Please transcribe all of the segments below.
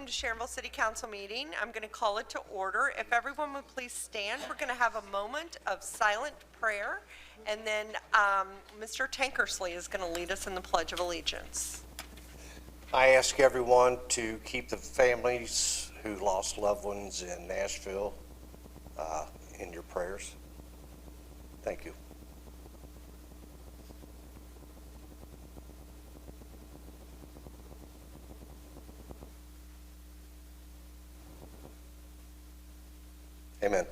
to Sharonville City Council meeting. I'm going to call it to order. If everyone would please stand, we're going to have a moment of silent prayer, and then Mr. Tankersley is going to lead us in the Pledge of Allegiance. I ask everyone to keep the families who lost loved ones in Nashville in your prayers. Thank you. Amen.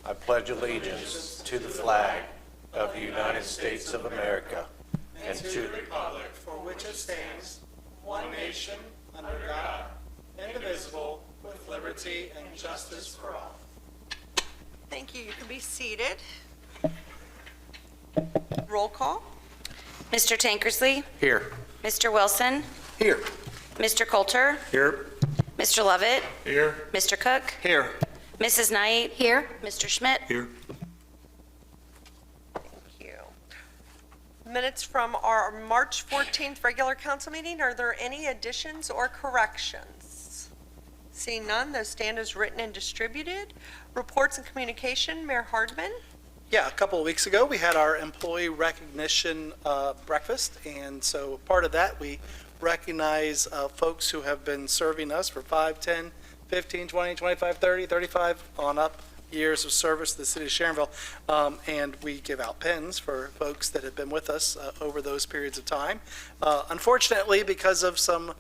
I pledge allegiance to the flag of the United States of America and to the republic for which it stands, one nation, under God, indivisible, with liberty and justice for all. Thank you. You can be seated. Roll call. Mr. Tankersley? Here. Mr. Wilson? Here. Mr. Coulter? Here. Mr. Lovett? Here. Mr. Cook? Here. Mrs. Knight? Here. Mr. Schmidt? Here. Thank you. Minutes from our March 14th regular council meeting. Are there any additions or corrections? Seeing none, those stand as written and distributed. Reports and communication, Mayor Hardman. Yeah, a couple of weeks ago, we had our employee recognition breakfast, and so part of that, we recognize folks who have been serving us for 5, 10, 15, 20, 25, 30, 35 on up years of service to the city of Sharonville, and we give out pins for folks that have been with us over those periods of time. Unfortunately, because of some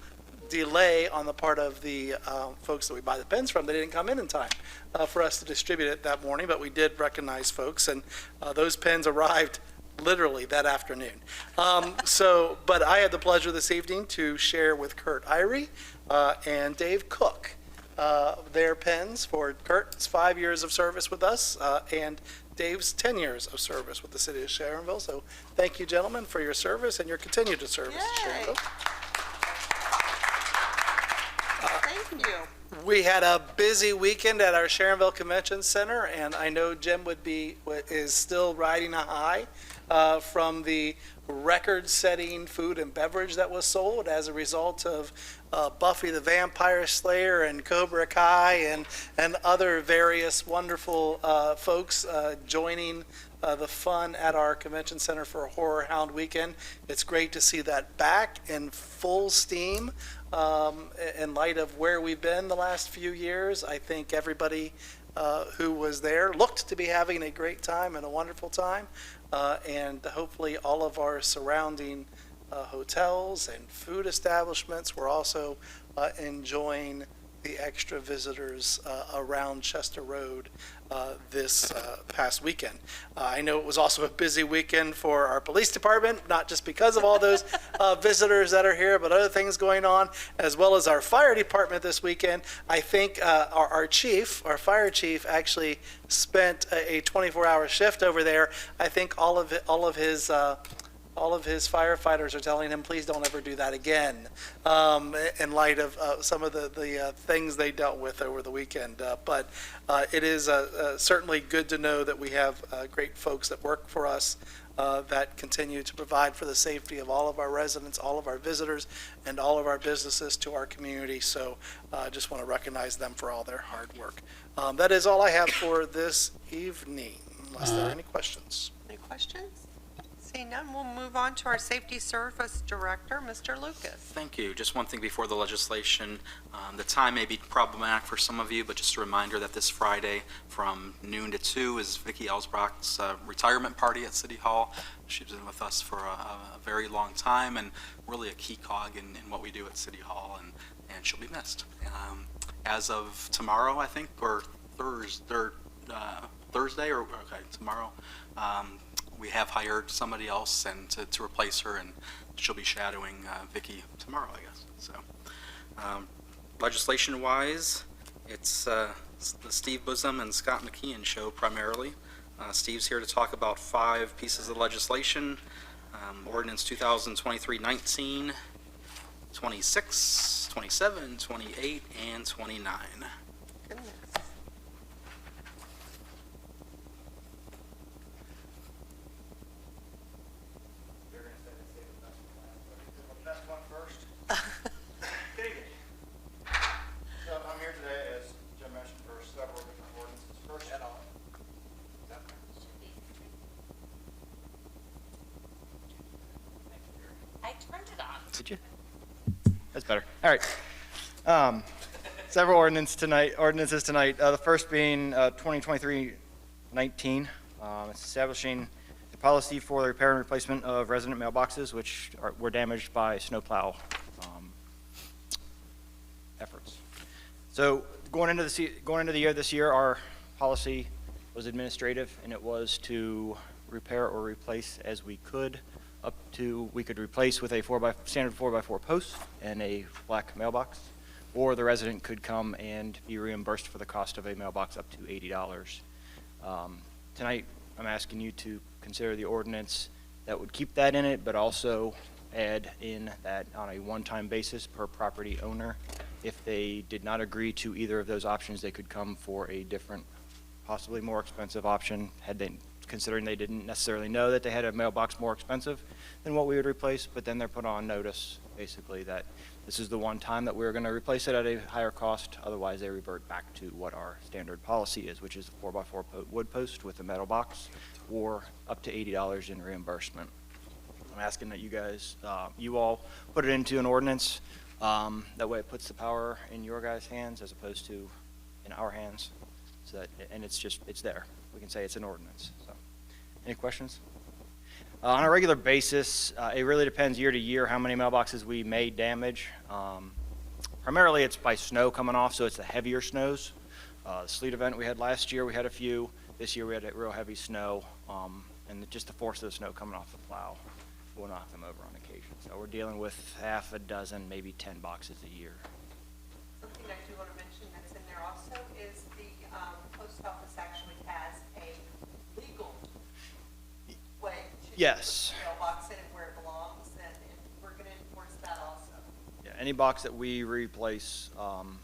delay on the part of the folks that we buy the pens from, they didn't come in time for us to distribute it that morning, but we did recognize folks, and those pens arrived literally that afternoon. But I had the pleasure this evening to share with Kurt Irie and Dave Cook their pens for Kurt's 5 years of service with us and Dave's 10 years of service with the city of Sharonville. So thank you, gentlemen, for your service and your continued service to Sharonville. Thank you. We had a busy weekend at our Sharonville Convention Center, and I know Jim is still riding a high from the record-setting food and beverage that was sold as a result of Buffy the Vampire Slayer and Cobra Kai and other various wonderful folks joining the fun at our convention center for a Horror Hound weekend. It's great to see that back in full steam. In light of where we've been the last few years, I think everybody who was there looked to be having a great time and a wonderful time. And hopefully all of our surrounding hotels and food establishments were also enjoying the extra visitors around Chester Road this past weekend. I know it was also a busy weekend for our police department, not just because of all those visitors that are here, but other things going on, as well as our fire department this weekend. I think our fire chief, actually spent a 24-hour shift over there. I think all of his firefighters are telling him, please don't ever do that again, in light of some of the things they dealt with over the weekend. But it is certainly good to know that we have great folks that work for us that continue to provide for the safety of all of our residents, all of our visitors, and all of our businesses to our community. So I just want to recognize them for all their hard work. That is all I have for this evening, unless there are any questions. Any questions? Seeing none, we'll move on to our Safety Service Director, Mr. Lucas. Thank you. Just one thing before the legislation. The time may be problematic for some of you, but just a reminder that this Friday from noon to 2 is Vicki Elsbrock's retirement party at City Hall. She's been with us for a very long time and really a key cog in what we do at City Hall, and she'll be missed. As of tomorrow, I think, or Thursday, tomorrow, we have hired somebody else and to replace her, and she'll be shadowing Vicki tomorrow, I guess. So, legislation-wise, it's the Steve Bosom and Scott McKeon show primarily. Steve's here to talk about 5 pieces of legislation: Ordinance 2023-19, 26, 27, 28, and 29. Goodness. turned it on. Did you? That's better. All right. Several ordinances tonight. The first being 2023-19. It's establishing the policy for the repair and replacement of resident mailboxes, which were damaged by snowplow efforts. So going into the year this year, our policy was administrative, and it was to repair or replace as we could. We could replace with a standard 4x4 post and a black mailbox, or the resident could come and be reimbursed for the cost of a mailbox up to $80. Tonight, I'm asking you to consider the ordinance that would keep that in it, but also add in that on a one-time basis per property owner. If they did not agree to either of those options, they could come for a different, possibly more expensive option, considering they didn't necessarily know that they had a mailbox more expensive than what we would replace, but then they're put on notice, basically, that this is the one time that we're going to replace it at a higher cost. Otherwise, they revert back to what our standard policy is, which is a 4x4 wood post with a metal box, or up to $80 in reimbursement. I'm asking that you guys, you all put it into an ordinance. That way it puts the power in your guys' hands as opposed to in our hands. So that, and it's there. We can say it's an ordinance. So, any questions? On a regular basis, it really depends year to year how many mailboxes we may damage. Primarily it's by snow coming off, so it's the heavier snows. The sleet event we had last year, we had a few. This year we had real heavy snow, and just the force of the snow coming off the plow will knock them over on occasion. So we're dealing with half a dozen, maybe 10 boxes a year. Something I do want to mention that's in there also is the post office actually has a legal way to Yes. put the mailbox in it where it belongs, and we're going to enforce that also. Yeah, any box that we replace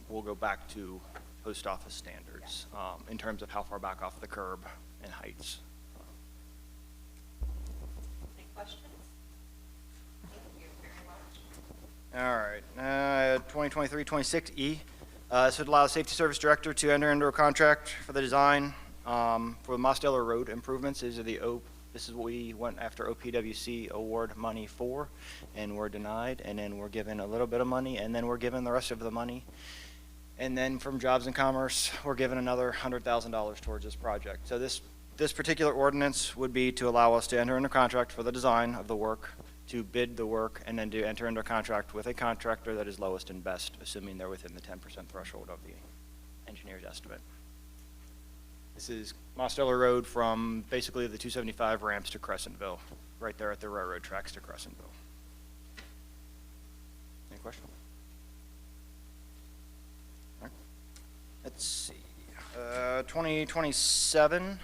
will go back to post office standards in terms of how far back off the curb and heights. Any questions? Thank you very much. All right, 2023-26E. This would allow the Safety Service Director to enter into a contract for the design for the Mosteller Road improvements. This is what we went after OPWC award money for, and we're denied, and then we're given a little bit of money, and then we're given the rest of the money. And then from Jobs and Commerce, we're given another $100,000 towards this project. So this particular ordinance would be to allow us to enter into contract for the design of the work, to bid the work, and then to enter into a contract with a contractor that is lowest and best, assuming they're within the 10% threshold of the engineer's estimate. This is Mosteller Road from basically the 275 ramps to Crescentville, right there at the railroad tracks to Crescentville. Any questions? All right. Let's see. 2027E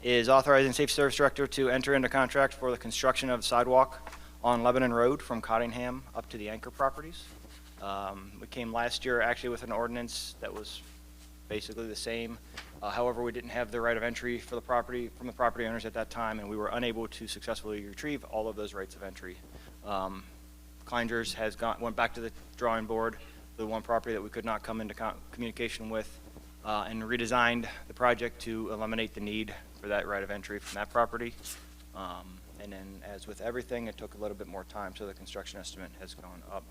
is authorizing Safety Service Director to enter into contract for the construction of sidewalk on Lebanon Road from Cottingham up to the Anchor properties. We came last year actually with an ordinance that was basically the same. However, we didn't have the right of entry for the property from the property owners at that time, and we were unable to successfully retrieve all of those rights of entry. Kleinger's went back to the drawing board, the one property that we could not come into communication with, and redesigned the project to eliminate the need for that right of entry from that property. And then, as with everything, it took a little bit more time, so the construction estimate has gone up.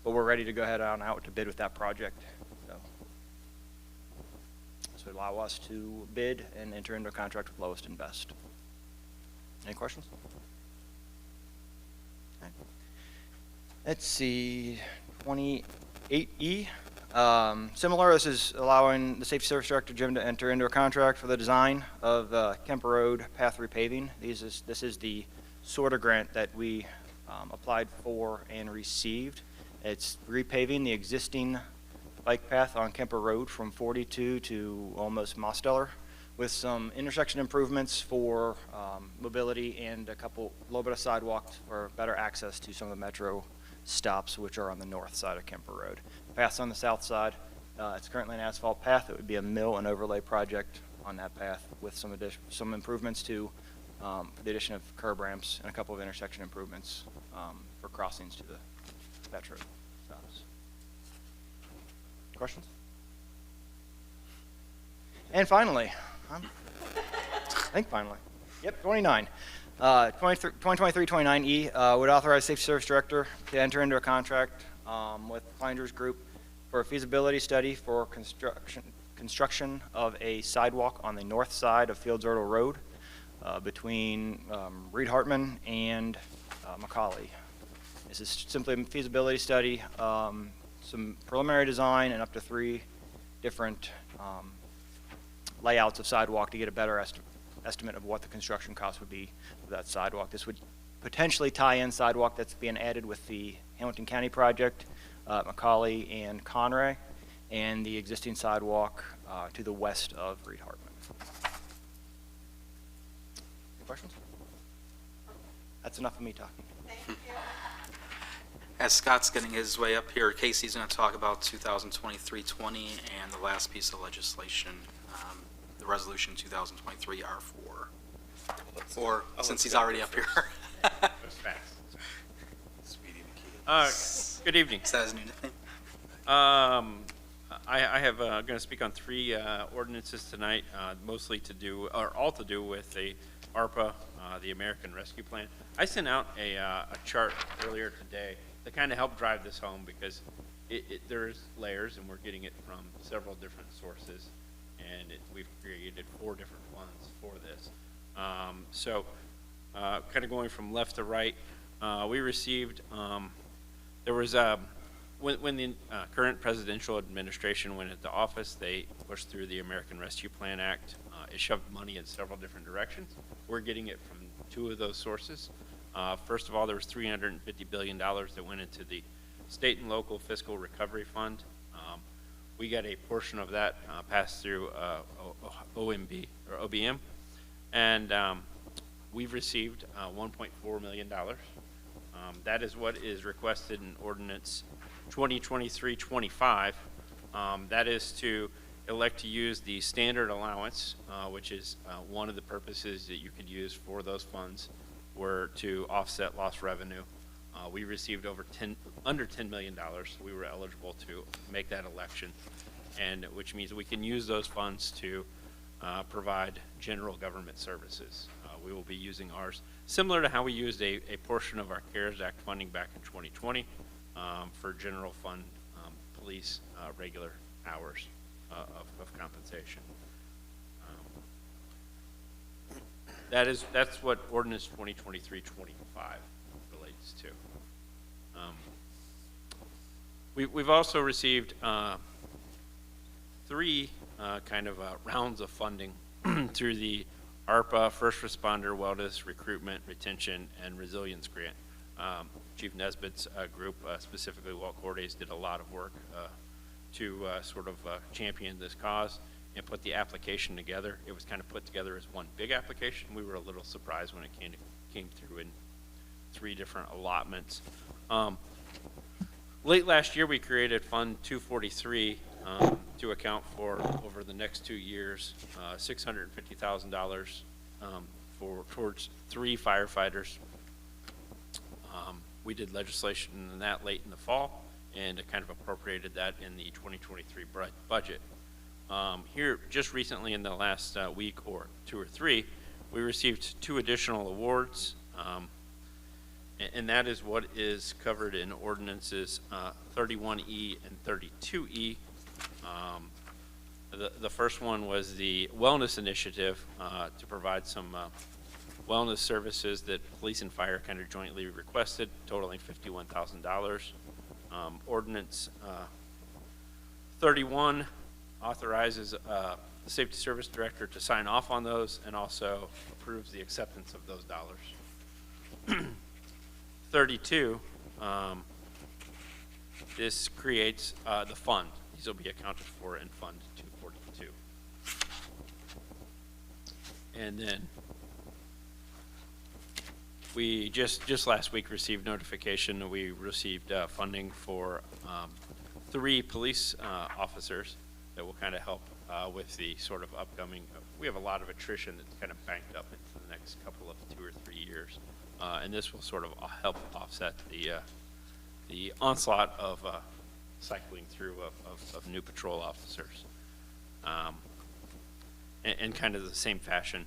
But we're ready to go ahead on out to bid with that project. So this would allow us to bid and enter into a contract with lowest and best. Any questions? All right. Let's see, 28E. Similar, this is allowing the Safety Service Director, Jim, to enter into a contract for the design of the Kemper Road path repaving. This is the SORTA grant that we applied for and received. It's repaving the existing bike path on Kemper Road from 42 to almost Mosteller, with some intersection improvements for mobility and a little bit of sidewalk for better access to some of the metro stops, which are on the north side of Kemper Road. The path's on the south side. It's currently an asphalt path. It would be a mill and overlay project on that path with some improvements to the addition of curb ramps and a couple of intersection improvements for crossings to the metro stops. Questions? And finally, yep, 29. 2023-29E would authorize Safety Service Director to enter into a contract with Kleinder's Group for a feasibility study for construction of a sidewalk on the north side of Fields Erdel Road between Reed Hartman and Macaulay. This is simply a feasibility study, some preliminary design, and up to 3 different layouts of sidewalk to get a better estimate of what the construction cost would be for that sidewalk. This would potentially tie in sidewalk that's being added with the Hamilton County project, Macaulay and Conray, and the existing sidewalk to the west of Reed Hartman. Any questions? That's enough of me talking. As Scott's getting his way up here, Casey's going to talk about 2023-20 and the last piece of legislation, the resolution 2023 R4. Or, since he's already up here. Good evening. Is that his new nickname? I have going to speak on 3 ordinances tonight, mostly to do, or all to do with the ARPA, the American Rescue Plan. I sent out a chart earlier today to kind of help drive this home because there's layers and we're getting it from several different sources, and we've created 4 different funds for this. Kind of going from left to right, we received, there was when the current presidential administration went into office, they pushed through the American Rescue Plan Act. It shoved money in several different directions. We're getting it from 2 of those sources. First of all, there was $350 billion that went into the state and local fiscal recovery fund. We got a portion of that passed through OMB or OBM, and we've received $1.4 million. That is what is requested in ordinance 2023-25. That is to elect to use the standard allowance, which is one of the purposes that you could use for those funds were to offset lost revenue. We received under $10 million. We were eligible to make that election, and which means we can use those funds to provide general government services. We will be using ours similar to how we used a portion of our CARES Act funding back in 2020 for general fund police regular hours of compensation. That's what ordinance 2023-25 relates to. We've also received 3 kind of rounds of funding through the ARPA First Responder Wellness Recruitment, Retention, and Resilience Grant. Chief Nesbitt's group, specifically Walt Cordes, did a lot of work to sort of champion this cause and put the application together. It was kind of put together as one big application. We were a little surprised when it came through in 3 different allotments. Late last year, we created Fund 243 to account for, over the next 2 years, $650,000 towards 3 firefighters. We did legislation in that late in the fall, and it kind of appropriated that in the 2023 budget. Here, just recently in the last week or 2 or 3, we received 2 additional awards, and that is what is covered in ordinances 31E and 32E. The first one was the Wellness Initiative to provide some wellness services that police and fire kind of jointly requested, totaling $51,000. Ordinance 31 authorizes the Safety Service Director to sign off on those and also approves the acceptance of those dollars. 32, this creates the fund. These will be accounted for in Fund 242. And then we just last week received notification that we received funding for 3 police officers that will kind of help with the sort of upcoming, we have a lot of attrition that's kind of banked up into the next couple of 2 or 3 years. And this will sort of help offset the onslaught of cycling through of new patrol officers. And kind of the same fashion,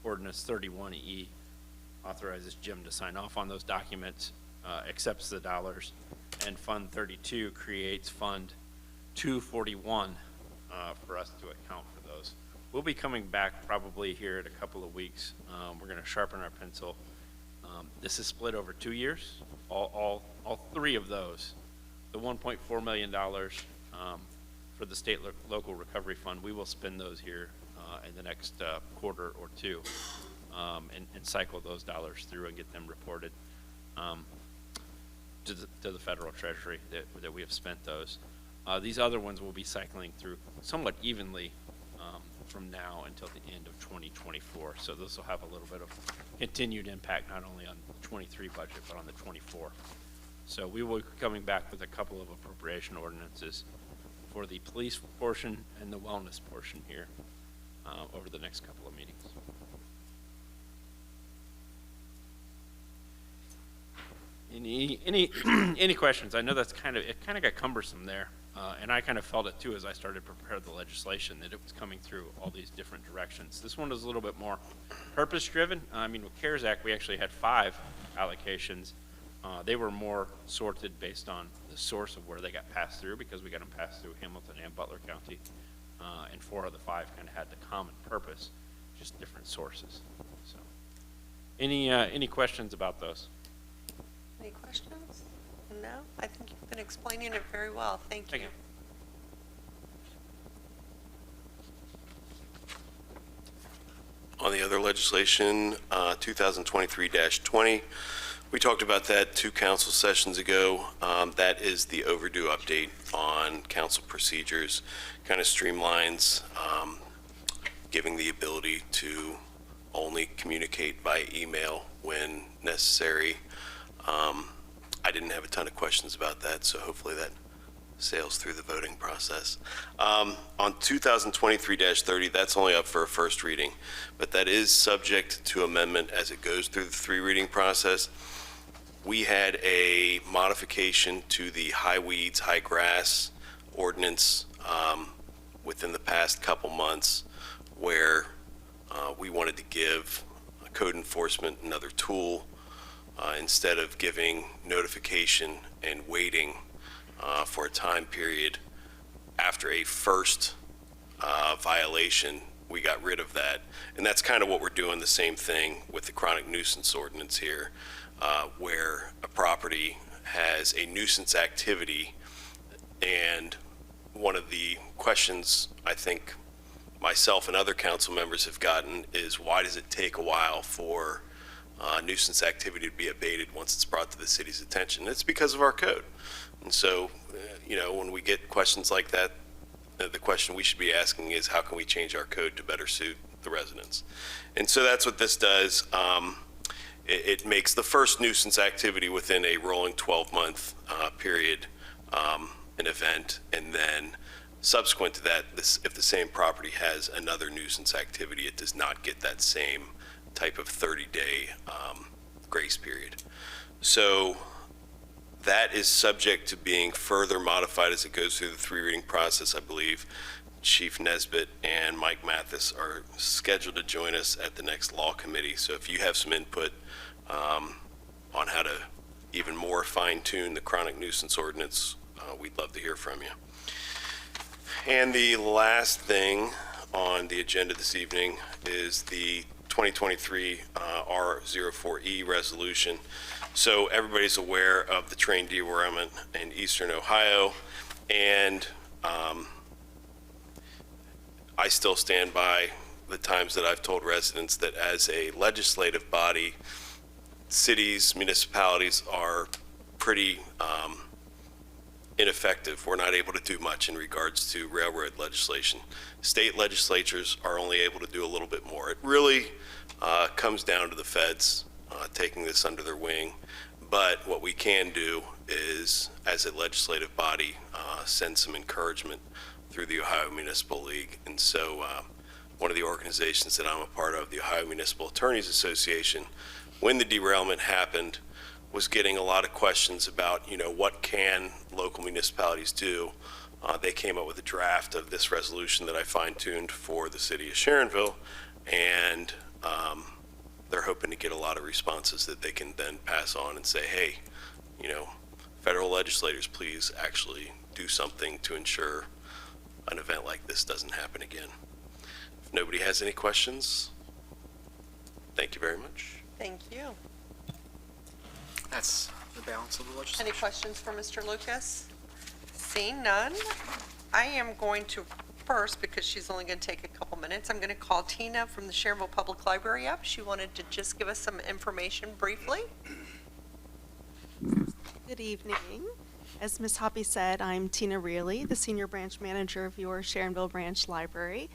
Ordinance 31E authorizes Jim to sign off on those documents, accepts the dollars, and Fund 32 creates Fund 241 for us to account for those. We'll be coming back probably here in a couple of weeks. We're going to sharpen our pencil. This is split over 2 years, all three of those. The $1.4 million for the state local recovery fund, we will spend those here in the next quarter or two and cycle those dollars through and get them reported to the federal treasury that we have spent those. These other ones will be cycling through somewhat evenly from now until the end of 2024. So this will have a little bit of continued impact, not only on the 23 budget, but on the 24. So we will be coming back with a couple of appropriation ordinances for the police portion and the wellness portion here over the next couple of meetings. Any questions? I know it kind of got cumbersome there. And I kind of felt it too as I started to prepare the legislation, that it was coming through all these different directions. This one is a little bit more purpose-driven. I mean, with CARES Act, we actually had 5 allocations. They were more sorted based on the source of where they got passed through, because we got them passed through Hamilton and Butler County. And 4 of the 5 kind of had the common purpose, just different sources. So, any questions about those? Any questions? No? I think you've been explaining it very well. Thank you. Thank you. On the other legislation, 2023-20, we talked about that 2 council sessions ago. That is the overdue update on council procedures, kind of streamlines, giving the ability to only communicate by email when necessary. I didn't have a ton of questions about that, so hopefully that sails through the voting process. On 2023-30, that's only up for a first reading, but that is subject to amendment as it goes through the 3-reading process. We had a modification to the high weeds, high grass ordinance within the past couple months, where we wanted to give code enforcement another tool. Instead of giving notification and waiting for a time period after a first violation, we got rid of that. And that's kind of what we're doing, the same thing with the chronic nuisance ordinance here, where a property has a nuisance activity. And one of the questions I think myself and other council members have gotten is, why does it take a while for nuisance activity to be abated once it's brought to the city's attention? It's because of our code. And so, when we get questions like that, the question we should be asking is, how can we change our code to better suit the residents? And so that's what this does. It makes the first nuisance activity within a rolling 12-month period an event, and then subsequent to that, if the same property has another nuisance activity, it does not get that same type of 30-day grace period. So that is subject to being further modified as it goes through the 3-reading process. I believe Chief Nesbitt and Mike Mathis are scheduled to join us at the next law committee. So if you have some input on how to even more fine-tune the chronic nuisance ordinance, we'd love to hear from you. And the last thing on the agenda this evening is the 2023 R04E resolution. So everybody's aware of the train derailment in eastern Ohio, and I still stand by the times that I've told residents that as a legislative body, cities, municipalities are pretty ineffective. We're not able to do much in regards to railroad legislation. State legislatures are only able to do a little bit more. It really comes down to the feds taking this under their wing. But what we can do is, as a legislative body, send some encouragement through the Ohio Municipal League. And so one of the organizations that I'm a part of, the Ohio Municipal Attorneys Association, when the derailment happened, was getting a lot of questions about, what can local municipalities do? They came up with a draft of this resolution that I fine-tuned for the city of Sharonville, and they're hoping hoping to get a lot of responses that they can then pass on and say, hey, federal legislators, please actually do something to ensure an event like this doesn't happen again. If nobody has any questions, thank you very much. Thank you. That's the balance of the Any legislation. questions for Mr. Lucas? Seeing none, I am going to first, because she's only going to take a couple minutes, I'm going to call Tina from the Sharonville Public Library up. She wanted to just give us some information briefly. Good evening. As Ms. Hoppy said, I'm Tina Reilly, the Senior Branch Manager of your Sharonville Branch Library,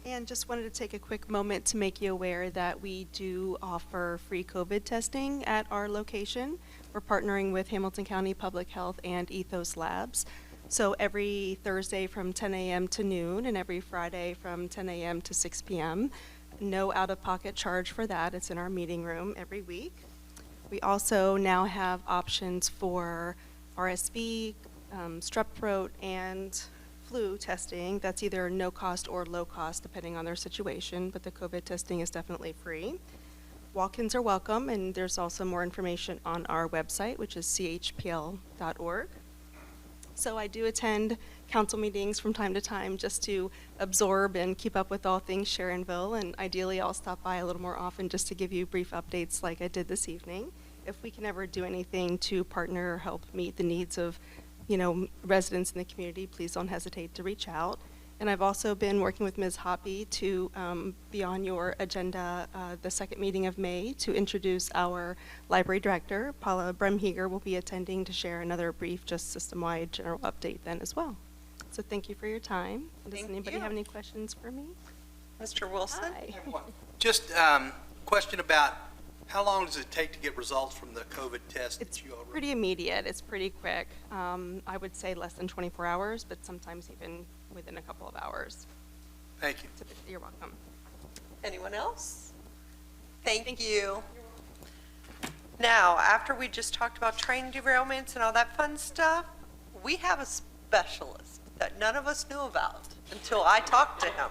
and just wanted to take a quick moment to make you aware that we do offer free COVID testing at our location. We're partnering with Hamilton County Public Health and Ethos Labs. So every Thursday from 10 a.m. to noon and every Friday from 10 a.m. to 6 p.m. No out-of-pocket charge for that. It's in our meeting room every week. We also now have options for RSV, strep throat, and flu testing. That's either no cost or low cost depending on their situation, but the COVID testing is definitely free. Walk-ins are welcome, and there's also more information on our website, which is chpl.org. So I do attend council meetings from time to time just to absorb and keep up with all things Sharonville, and ideally I'll stop by a little more often just to give you brief updates like I did this evening. If we can ever do anything to partner or help meet the needs of, residents in the community, please don't hesitate to reach out. And I've also been working with Ms. Hoppy to be on your agenda the second meeting of May to introduce our library director. Paula Bremheger will be attending to share another brief, just system-wide general update then as well. So thank you for your time. Does Thank anybody you. have any questions for me? Mr. Wilson? Hi. Just question about how long does it take to get results from the COVID test It's that you already? pretty immediate. It's pretty quick. I would say less than 24 hours, but sometimes even within a couple of hours. Thank you. You're welcome. Anyone else? Thank you. Now, after we just talked about train derailments and all that fun stuff, we have a specialist that none of us knew about until I talked to him.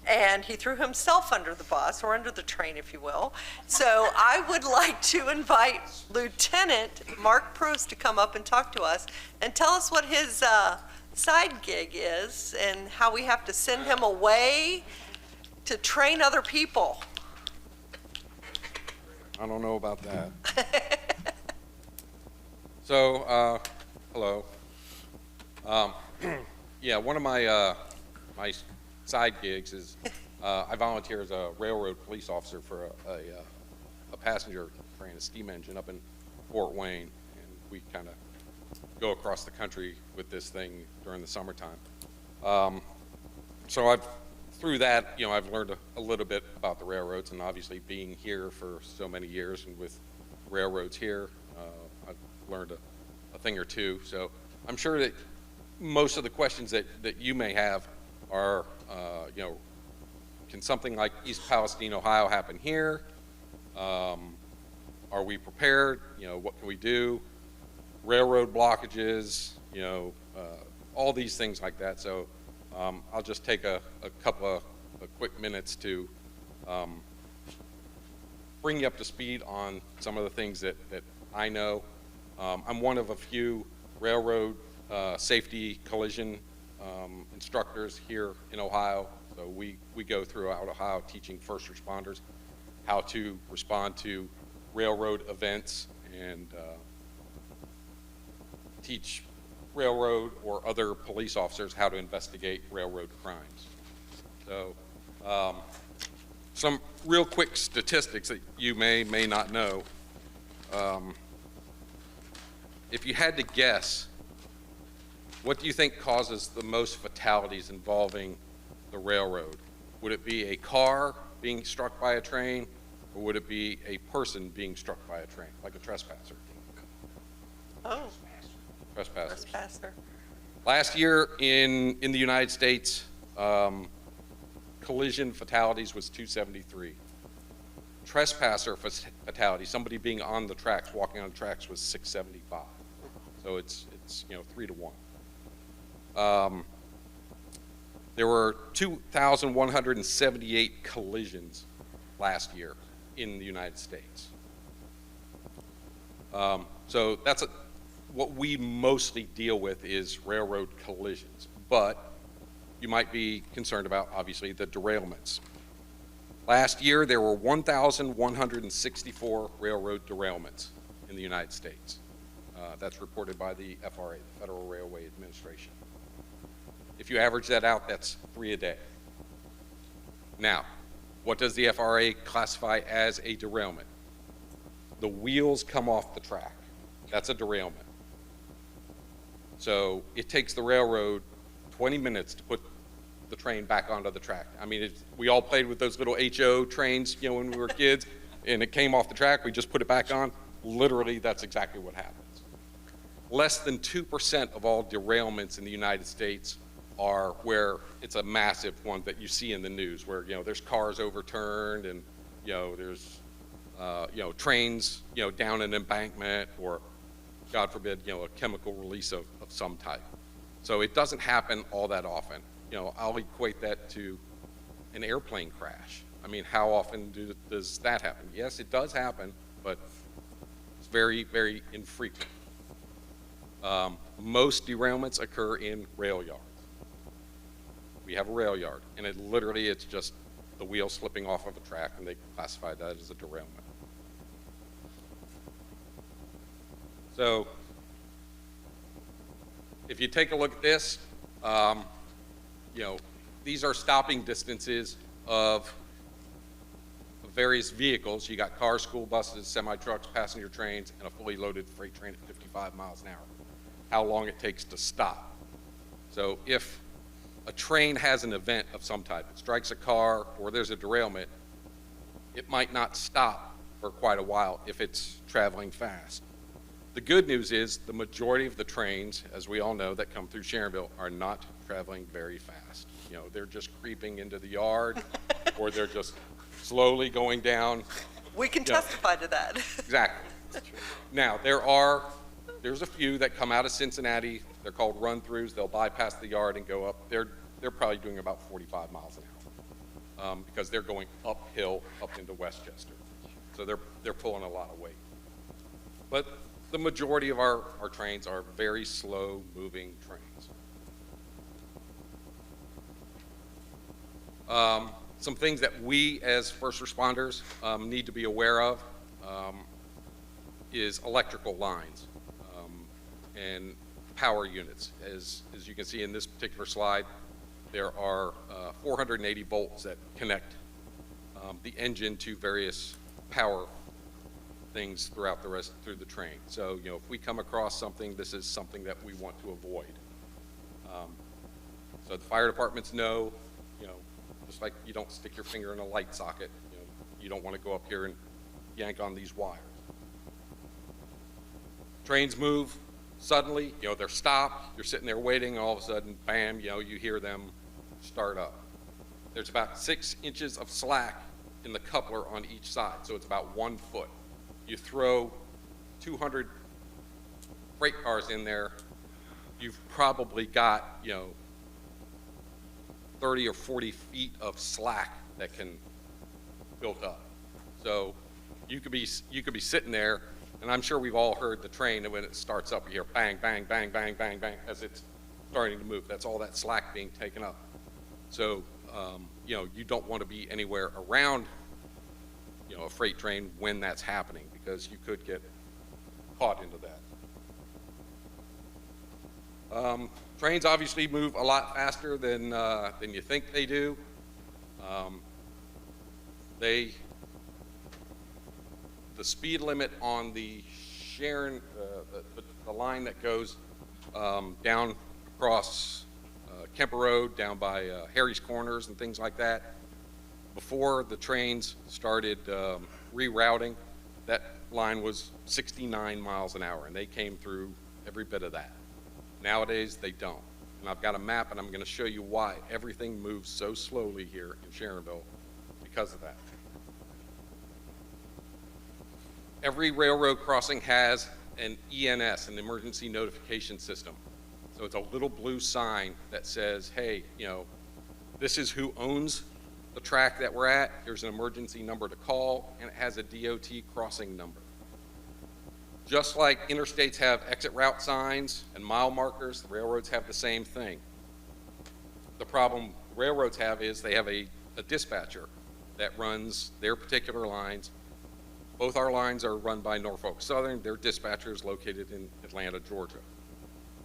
And he threw himself under the bus, or under the train, if you will. So I would like to invite Lieutenant Mark Proust to come up and talk to us and tell us what his side gig is and how we have to send him away to train other people. I don't know about that. So, hello. Yeah, one of my my side gigs is I volunteer as a railroad police officer for a passenger train, a steam engine up in Fort Wayne, and we kind of go across the country with this thing during the summertime. So through that, I've learned a little bit about the railroads, and obviously being here for so many years and with railroads here, I've learned a thing or two. So I'm sure that most of the questions that you may have are, can something like East Palestine, Ohio happen here? Are we prepared? What can we do? Railroad blockages, all these things like that. So I'll just take a couple of quick minutes to bring you up to speed on some of the things that I know. I'm one of a few railroad safety collision instructors here in Ohio. So we go throughout Ohio teaching first responders how to respond to railroad events and teach railroad or other police officers how to investigate railroad crimes. So some real quick statistics that you may not know. If you had to guess, what do you think causes the most fatalities involving the railroad? Would it be a car being struck by a train, or would it be a person being struck by a train, like a trespasser? Oh, Trespassers. trespasser. Last year in the United States, collision fatalities was 273. Trespasser fatalities, somebody being on the tracks, walking on the tracks, was 675. So it's 3 to 1. There were 2,178 collisions last year. in the United States. So that's what we mostly deal with is railroad collisions, but you might be concerned about, obviously, the derailments. Last year, there were 1,164 railroad derailments in the United States. That's reported by the FRA, the Federal Railway Administration. If you average that out, that's 3 a day. Now, what does the FRA classify as a derailment? The wheels come off the track. That's a derailment. So it takes the railroad 20 minutes to put the train back onto the track. I mean, we all played with those little HO trains, you know, when we were kids, and it came off the track, we just put it back on. Literally, that's exactly what happens. Less than 2% of all derailments in the United States are where it's a massive one that you see in the news, where, you know, there's cars overturned and, you know, there's, you know, trains, you know, down an embankment, or, God forbid, you know, a chemical release of some type. So it doesn't happen all that often. You know, I'll equate that to an airplane crash. I mean, how often does that happen? Yes, it does happen, but it's very, very infrequent. Most derailments occur in rail yards. We have a rail yard, and it's just the wheel slipping off of a track, and they classify that as a derailment. So if you take a look at this, you know, these are stopping distances of various vehicles. You got cars, school buses, semi-trucks, passenger trains, and a fully loaded freight train at 55 miles an hour. How long it takes to stop. So if a train has an event of some type, it strikes a car or there's a derailment, it might not stop for quite a while if it's traveling fast. The good news is the majority of the trains, as we all know, that come through Sharonville are not traveling very fast. You know, they're just creeping into the yard or they're just slowly going down. We can testify to that. Exactly. Now, there's a few that come out of Cincinnati. They're called run-throughs. They'll bypass the yard and go up. They're probably doing about 45 miles an hour because they're going uphill up into Westchester. So they're pulling a lot of weight. But the majority of our trains are very slow-moving trains. Some things that we as first responders need to be aware of is electrical lines and power units. As you can see in this particular slide, there are 480 volts that connect the engine to various power things throughout through the train. So, you know, if we come across something, this is something that we want to avoid. So the fire departments know, you know, just like you don't stick your finger in a light socket, you know, you don't want to go up here and yank on these wires. Trains move suddenly, you know, they're stopped, you're sitting there waiting, and all of a sudden, bam, you know, you hear them start up. There's about 6 inches of slack in the coupler on each side, so it's about 1 foot. You throw 200 freight cars in there, you've probably got, you know, 30 or 40 feet of slack that can build up. So you could be sitting there, and I'm sure we've all heard the train, and when it starts up, you hear bang, bang, bang, bang, bang, bang, as it's starting to move. That's all that slack being taken up. So, you know, you don't want to be anywhere around, you know, a freight train when that's happening, because you could get caught into that. Trains obviously move a lot faster than you think they do. The speed limit on the Sharon, the line that goes down across Kemper Road, down by Harry's Corners and things like that, before the trains started rerouting, that line was 69 miles an hour, and they came through every bit of that. Nowadays, they don't. And I've got a map, and I'm going to show you why everything moves so slowly here in Sharonville because of that. Every railroad crossing has an ENS, an emergency notification system. So it's a little blue sign that says, hey, you know, this is who owns the track that we're at, there's an emergency number to call, and it has a DOT crossing number. Just like interstates have exit route signs and mile markers, the railroads have the same thing. The problem railroads have is they have a dispatcher that runs their particular lines. Both our lines are run by Norfolk Southern. Their dispatcher is located in Atlanta, Georgia.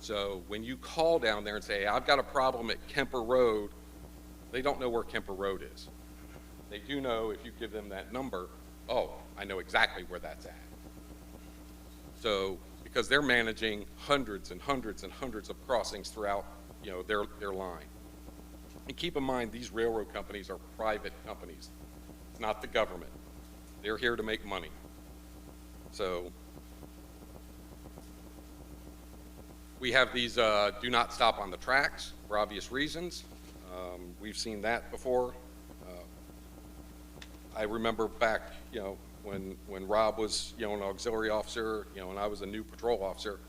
So when you call down there and say, I've got a problem at Kemper Road, they don't know where Kemper Road is. They do know if you give them that number, oh, I know exactly where that's at. So, because they're managing hundreds and hundreds and hundreds of crossings throughout, their line. And keep in mind, these railroad companies are private companies. It's not the government. They're here to make money. So, we have these do not stop on the tracks for obvious reasons. We've seen that before. I remember back, when Rob was, an auxiliary officer, and I was a new patrol officer,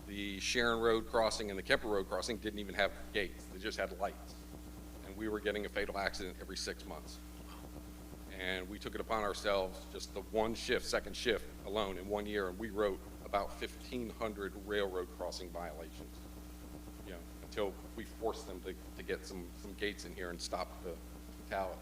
the Sharon Road crossing and the Kemper Road crossing didn't even have gates. They just had lights. And we were getting a fatal accident every 6 months. And we took it upon ourselves, just the one shift, second shift alone in 1 year, and we wrote about 1,500 railroad crossing violations, until we forced them to get some gates in here and stop the fatalities.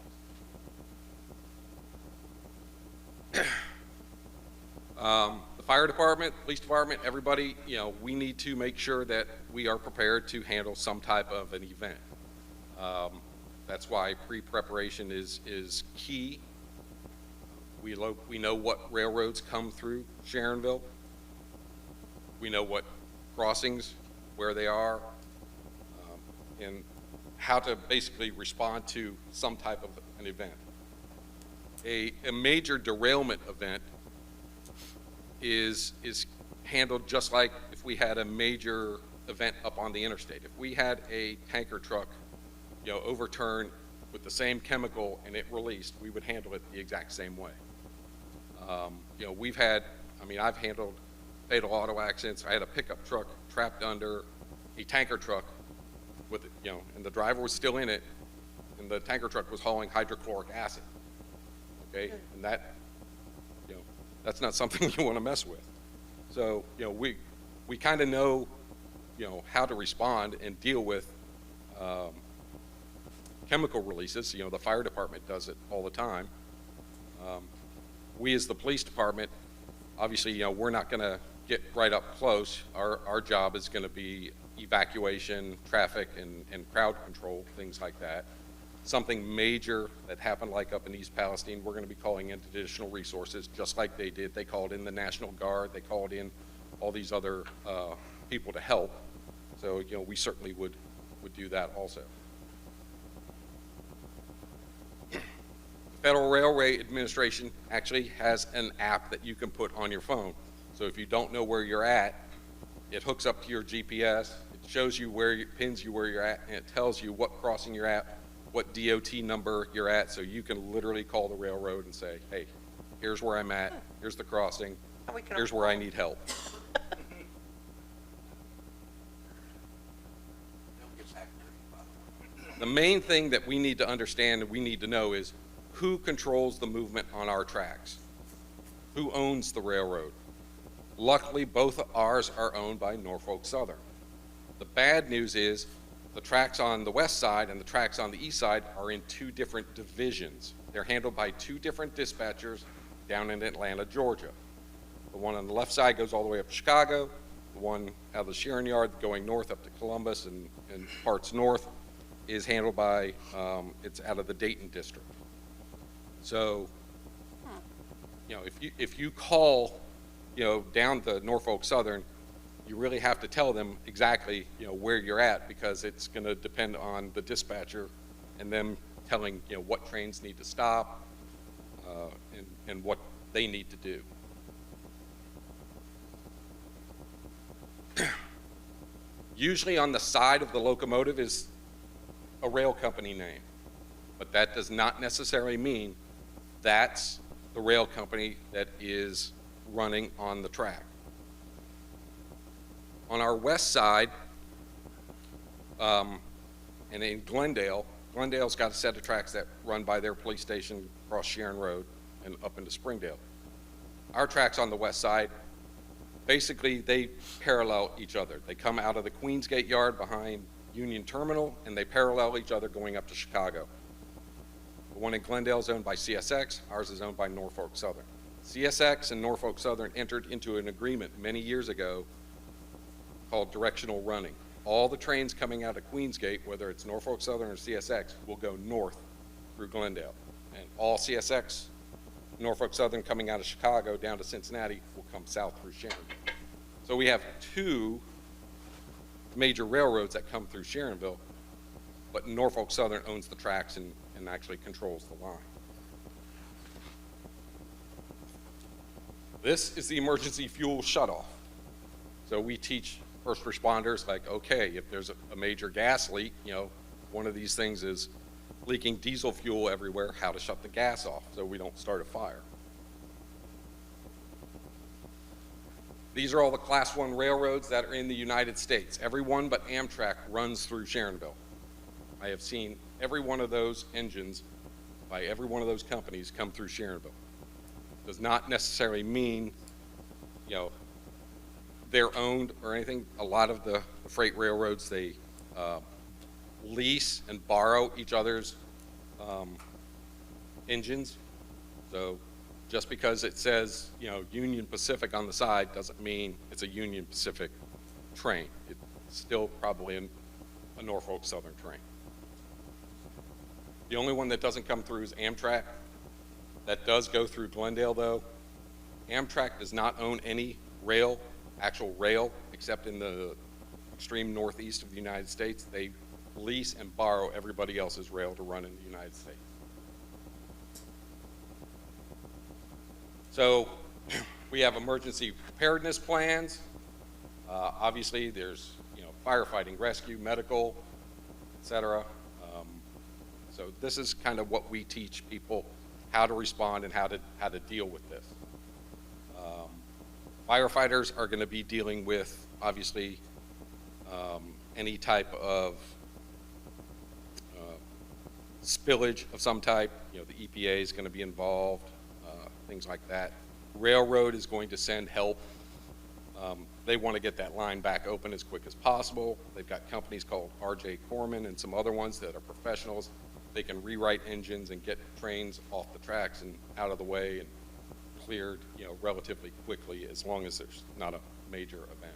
The fire department, police department, everybody, we need to make sure that we are prepared to handle some type of an event. That's why pre-preparation is key. We know what railroads come through Sharonville. We know what crossings, where they are, and how to basically respond to some type of an event. A major derailment event is handled just like if we had a major event up on the interstate. If we had a tanker truck, overturn with the same chemical and it released, we would handle it the exact same way. I've handled fatal auto accidents. I had a pickup truck trapped under a tanker truck with, and the driver was still in it, and the tanker truck was hauling hydrochloric acid. Okay, and that's not something you want to mess with. So, we kind of know, how to respond and deal with chemical releases. The fire department does it all the time. We as the police department, obviously, we're not going to get right up close. Our job is going to be evacuation, traffic, and crowd control, things like that. Something major that happened like up in East Palestine, we're going to be calling in additional resources, just like they did. They called in the National Guard. They called in all these other people to help. So, we certainly would do that also. The Federal Railway Administration actually has an app that you can put on your phone. So if you don't know where you're at, it hooks up to your GPS. It shows you pins you where you're at, and it tells you what crossing you're at, what DOT number you're at, so you can literally call the railroad and say, hey, here's where I'm at, here's the crossing, here's where I need help. The main thing that we need to understand and we need to know is who controls the movement on our tracks? Who owns the railroad? Luckily, both ours are owned by Norfolk Southern. The bad news is the tracks on the west side and the tracks on the east side are in two different divisions. They're handled by two different dispatchers down in Atlanta, Georgia. The one on the left side goes all the way up to Chicago. The one out of the Sharon Yard going north up to Columbus and parts north is handled by, it's out of the Dayton district. So, if you call, down to Norfolk Southern, you really have to tell them exactly, where you're at, because it's going to depend on the dispatcher and them telling, what trains need to stop and what they need to do. Usually on the side of the locomotive is a rail company name, but that does not necessarily mean that's the rail company that is running on the track. On our west side, and in Glendale, Glendale's got a set of tracks that run by their police station across Sharon Road and up into Springdale. Our tracks on the west side, basically, they parallel each other. They come out of the Queensgate yard behind Union Terminal, and they parallel each other going up to Chicago. The one in Glendale is owned by CSX, ours is owned by Norfolk Southern. CSX and Norfolk Southern entered into an agreement many years ago called directional running. All the trains coming out of Queensgate, whether it's Norfolk Southern or CSX, will go north through Glendale. And all CSX, Norfolk Southern coming out of Chicago down to Cincinnati will come south through Sharon. So we have two major railroads that come through Sharonville, but Norfolk Southern owns the tracks and actually controls the line. This is the emergency fuel shutoff. So we teach first responders, like, okay, if there's a major gas leak, one of these things is leaking diesel fuel everywhere, how to shut the gas off so we don't start a fire. These are all the Class 1 railroads that are in the United States. Every one but Amtrak runs through Sharonville. I have seen every one of those engines by every one of those companies come through Sharonville. Does not necessarily mean, they're owned or anything. A lot of the freight railroads, they lease and borrow each other's engines. So just because it says, Union Pacific on the side doesn't mean it's a Union Pacific train. It's still probably a Norfolk Southern train. The only one that doesn't come through is Amtrak. That does go through Glendale, though. Amtrak does not own any actual rail, except in the extreme northeast of the United States. They lease and borrow everybody else's rail to run in the United States. So we have emergency preparedness plans. Obviously, there's firefighting, rescue, medical, et cetera. So this is kind of what we teach people, how to respond and how to deal with this. Firefighters are going to be dealing with, obviously, any type of spillage of some type. The EPA is going to be involved, things like that. Railroad is going to send help. They want to get that line back open as quick as possible. They've got companies called RJ Corman and some other ones that are professionals. They can rewrite engines and get trains off the tracks and out of the way and cleared, relatively quickly, as long as there's not a major event.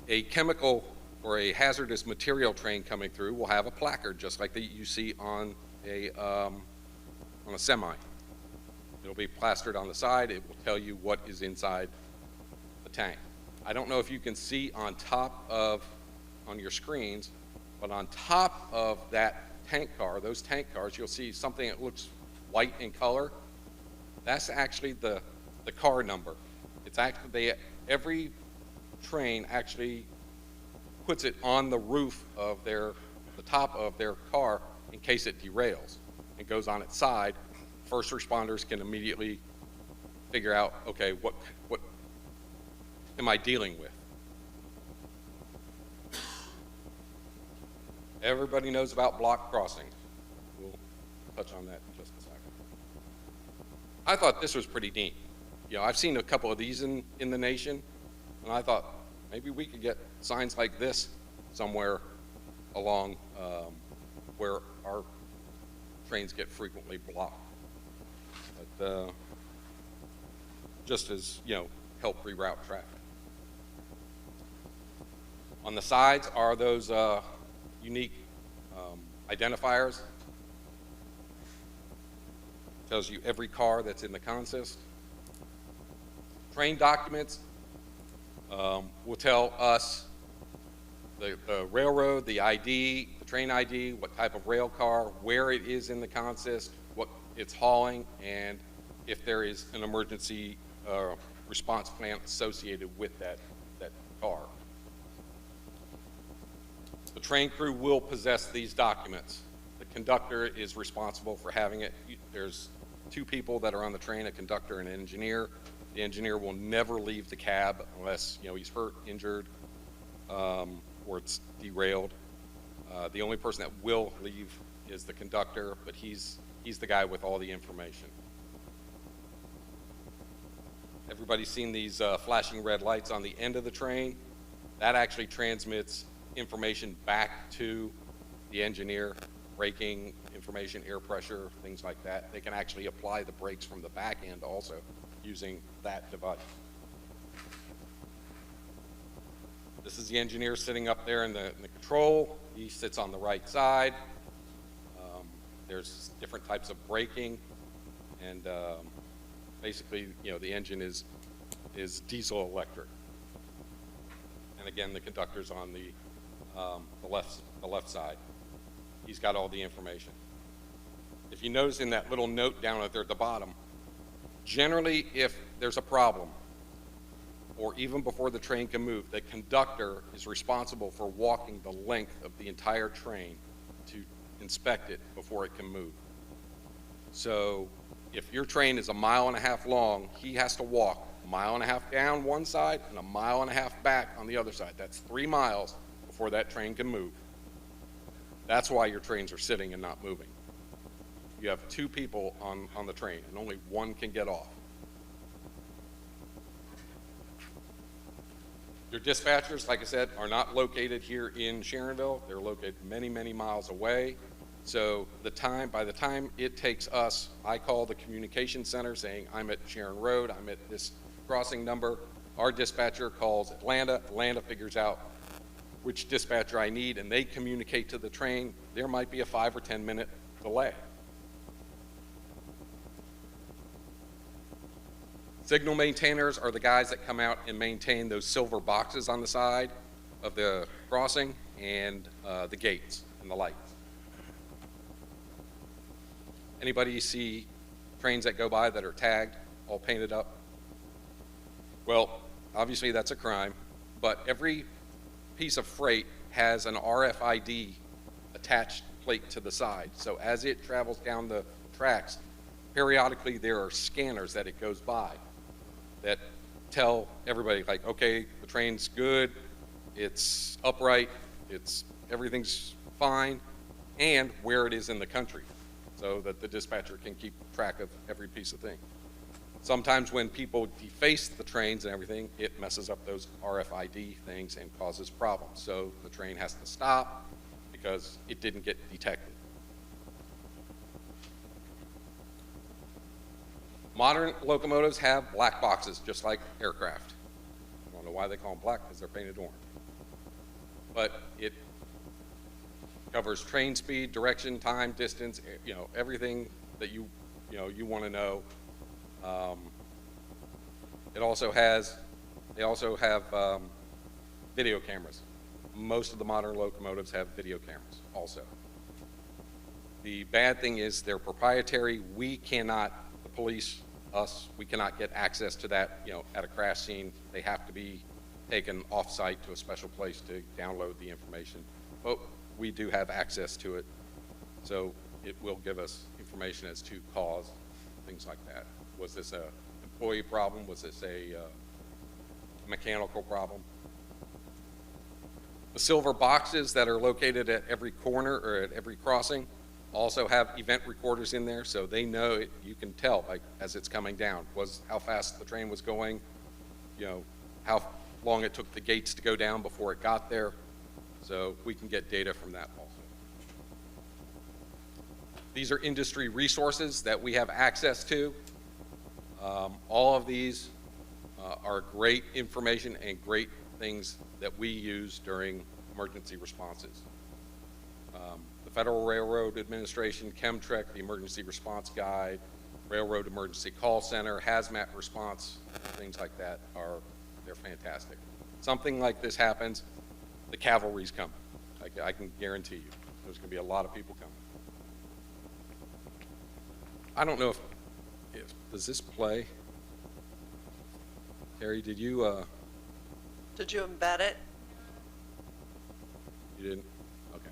A chemical or a hazardous material train coming through will have a placard, just like that you see on a semi. It'll be plastered on the side. It will tell you what is inside the tank. I don't know if you can see on your screens, but on top of that tank car, those tank cars, you'll see something that looks white in color. That's actually the car number. It's actually, every train actually puts it on the roof of the top of their car in case it derails. It goes on its side. First responders can immediately figure out, okay, what am I dealing with? Everybody knows about block crossings. We'll touch on that in just a second. I thought this was pretty neat. I've seen a couple of these in the nation, and I thought maybe we could get signs like this somewhere along where our trains get frequently blocked. But just as, help reroute traffic. On the sides are those unique identifiers. Tells you every car that's in the consist. Train documents will tell us the railroad, the ID, the train ID, what type of rail car, where it is in the consist, what it's hauling, and if there is an emergency response plan associated with that car. The train crew will possess these documents. The conductor is responsible for having it. There's two people that are on the train, a conductor and an engineer. The engineer will never leave the cab unless he's hurt, injured, before it's derailed. The only person that will leave is the conductor, but he's the guy with all the information. Everybody's seen these flashing red lights on the end of the train. That actually transmits information back to the engineer, braking information, air pressure, things like that. They can actually apply the brakes from the back end also using that device. This is the engineer sitting up there in the control. He sits on the right side. There's different types of braking, and basically, the engine is diesel electric. And again, the conductor's on the left side. He's got all the information. If you notice in that little note down there at the bottom, generally, if there's a problem, or even before the train can move, the conductor is responsible for walking the length of the entire train to inspect it before it can move. So if your train is 1.5 miles long, he has to walk 1.5 miles down one side and 1.5 miles back on the other side. That's 3 miles before that train can move. That's why your trains are sitting and not moving. You have 2 people on the train, and only one can get off. Your dispatchers, like I said, are not located here in Sharonville. They're located many, many miles away. So by the time it takes us, I call the communication center saying, I'm at Sharon Road, I'm at this crossing number. Our dispatcher calls Atlanta. Atlanta figures out which dispatcher I need, and they communicate to the train. There might be a 5 or 10 minute delay. Signal maintainers are the guys that come out and maintain those silver boxes on the side of the crossing and the gates and the lights. Anybody see trains that go by that are tagged, all painted up? Well, obviously that's a crime, but every piece of freight has an RFID attached plate to the side. So as it travels down the tracks, periodically there are scanners that it goes by that tell everybody, like, okay, the train's good, it's upright, everything's fine, and where it is in the country, so that the dispatcher can keep track of every piece of thing. Sometimes when people deface the trains and everything, it messes up those RFID things and causes problems. So the train has to stop because it didn't get detected. Modern locomotives have black boxes, just like aircraft. I don't know why they call them black, because they're painted orange. But it covers train speed, direction, time, distance, everything that you want to know. They also have video cameras. Most of the modern locomotives have video cameras also. The bad thing is they're proprietary. We cannot, the police, we cannot get access to that, at a crash scene. They have to be taken off-site to a special place to download the information. But we do have access to it, so it will give us information as to cause, things like that. Was this an employee problem? Was this a mechanical problem? The silver boxes that are located at every corner or at every crossing also have event recorders in there, so they know it, you can tell, like, as it's coming down, how fast the train was going, how long it took the gates to go down before it got there. So we can get data from that also. These are industry resources that we have access to. All of these are great information and great things that we use during emergency responses. The Federal Railroad Administration, Chemtrec, the Emergency Response Guide, Railroad Emergency Call Center, Hazmat Response, things like that they're fantastic. Something like this happens, the cavalry's coming. I can guarantee you, there's going to be a lot of people coming. I don't know if does this play? Terry, did you? Did you embed it? You didn't? Okay.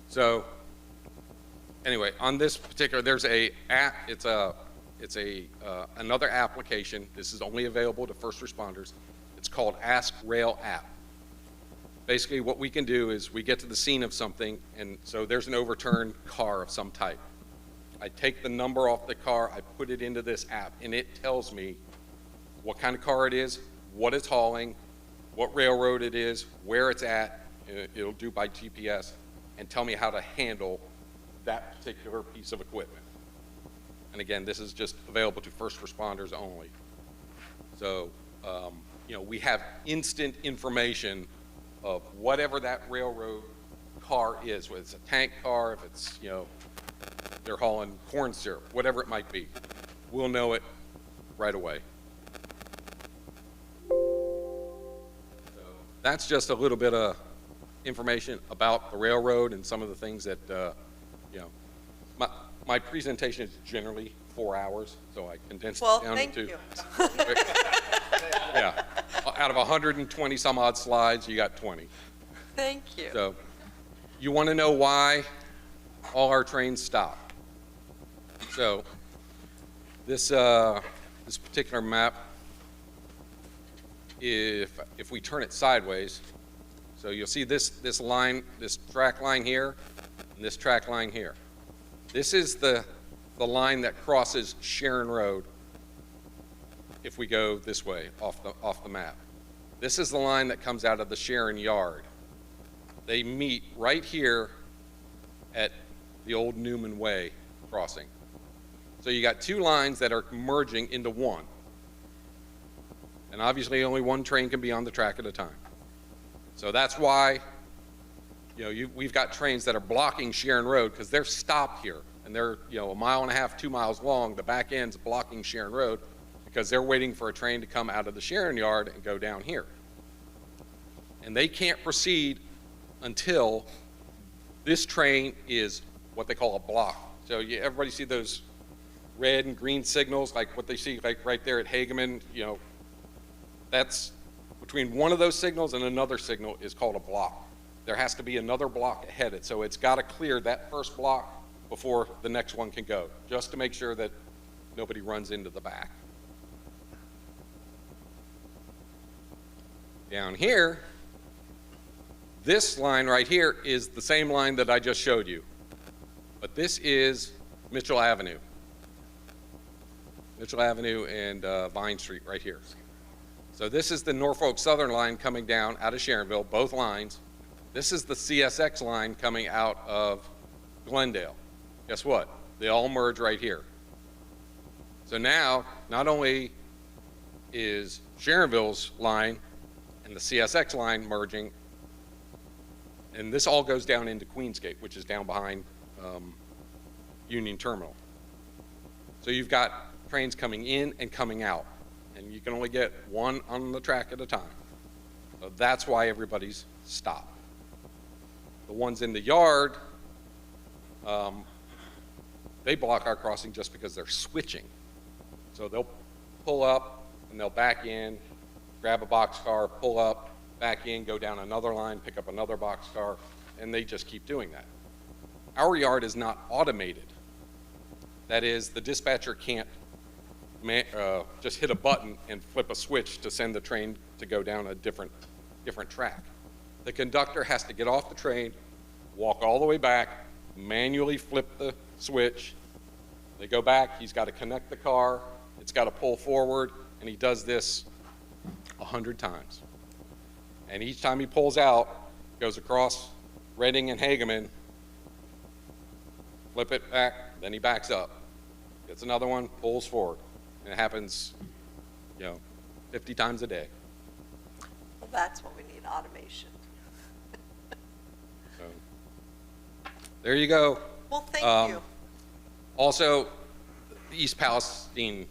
So, anyway, on this particular, there's a app. It's another application. This is only available to first responders. It's called Ask Rail App. basically what we can do is we get to the scene of something, and so there's an overturned car of some type. I take the number off the car, I put it into this app, and it tells me what kind of car it is, what it's hauling, what railroad it is, where it's at. It'll do by GPS, and tell me how to handle that particular piece of equipment. And again, this is just available to first responders only. So, we have instant information of whatever that railroad car is, whether it's a tank car, if it's, they're hauling corn syrup, whatever it might be. We'll know it right away. So that's just a little bit of information about the railroad and some of the things that, my presentation is generally 4 hours, so I condensed Well, it down thank to you. yeah. Out of 120 some odd slides, you got 20. Thank you. So you want to know why all our trains stop. So this particular map, if we turn it sideways, so you'll see this line, this track line here, and this track line here. This is the line that crosses Sharon Road if we go this way off the map. This is the line that comes out of the Sharon Yard. They meet right here at the old Newman Way crossing. So you got two lines that are merging into one. And obviously only one train can be on the track at a time. So that's why we've got trains that are blocking Sharon Road because they're stopped here. And they're 1.5 miles, 2 miles long. The back end's blocking Sharon Road because they're waiting for a train to come out of the Sharon Yard and go down here. And they can't proceed until this train is what they call a block. So everybody see those red and green signals, like what they see like right there at Hageman? That's between one of those signals and another signal is called a block. There has to be another block ahead of it. So it's got to clear that first block before the next one can go, just to make sure that nobody runs into the back. Down here, this line right here is the same line that I just showed you, but this is Mitchell Avenue. Mitchell Avenue and Vine Street right here. So this is the Norfolk Southern line coming down out of Sharonville, both lines. This is the CSX line coming out of Glendale. Guess what? They all merge right here. So now, not only is Sharonville's line and the CSX line merging, and this all goes down into Queensgate, which is down behind Union Terminal. So you've got trains coming in and coming out, and you can only get one on the track at a time. So that's why everybody's stopped. The ones in the yard, they block our crossing just because they're switching. So they'll pull up and they'll back in, grab a boxcar, pull up, back in, go down another line, pick up another boxcar, and they just keep doing that. Our yard is not automated. That is, the dispatcher can't just hit a button and flip a switch to send the train to go down a different track. The conductor has to get off the train, walk all the way back, manually flip the switch. They go back, he's got to connect the car, it's got to pull forward, and he does this 100 times. And each time he pulls out, goes across Reading and Hageman, flip it back, then he backs up. Gets another one, pulls forward. And it happens, 50 times a day. Well, that's what we need, automation. So, there you go. Well, thank you. Also, the East Palestine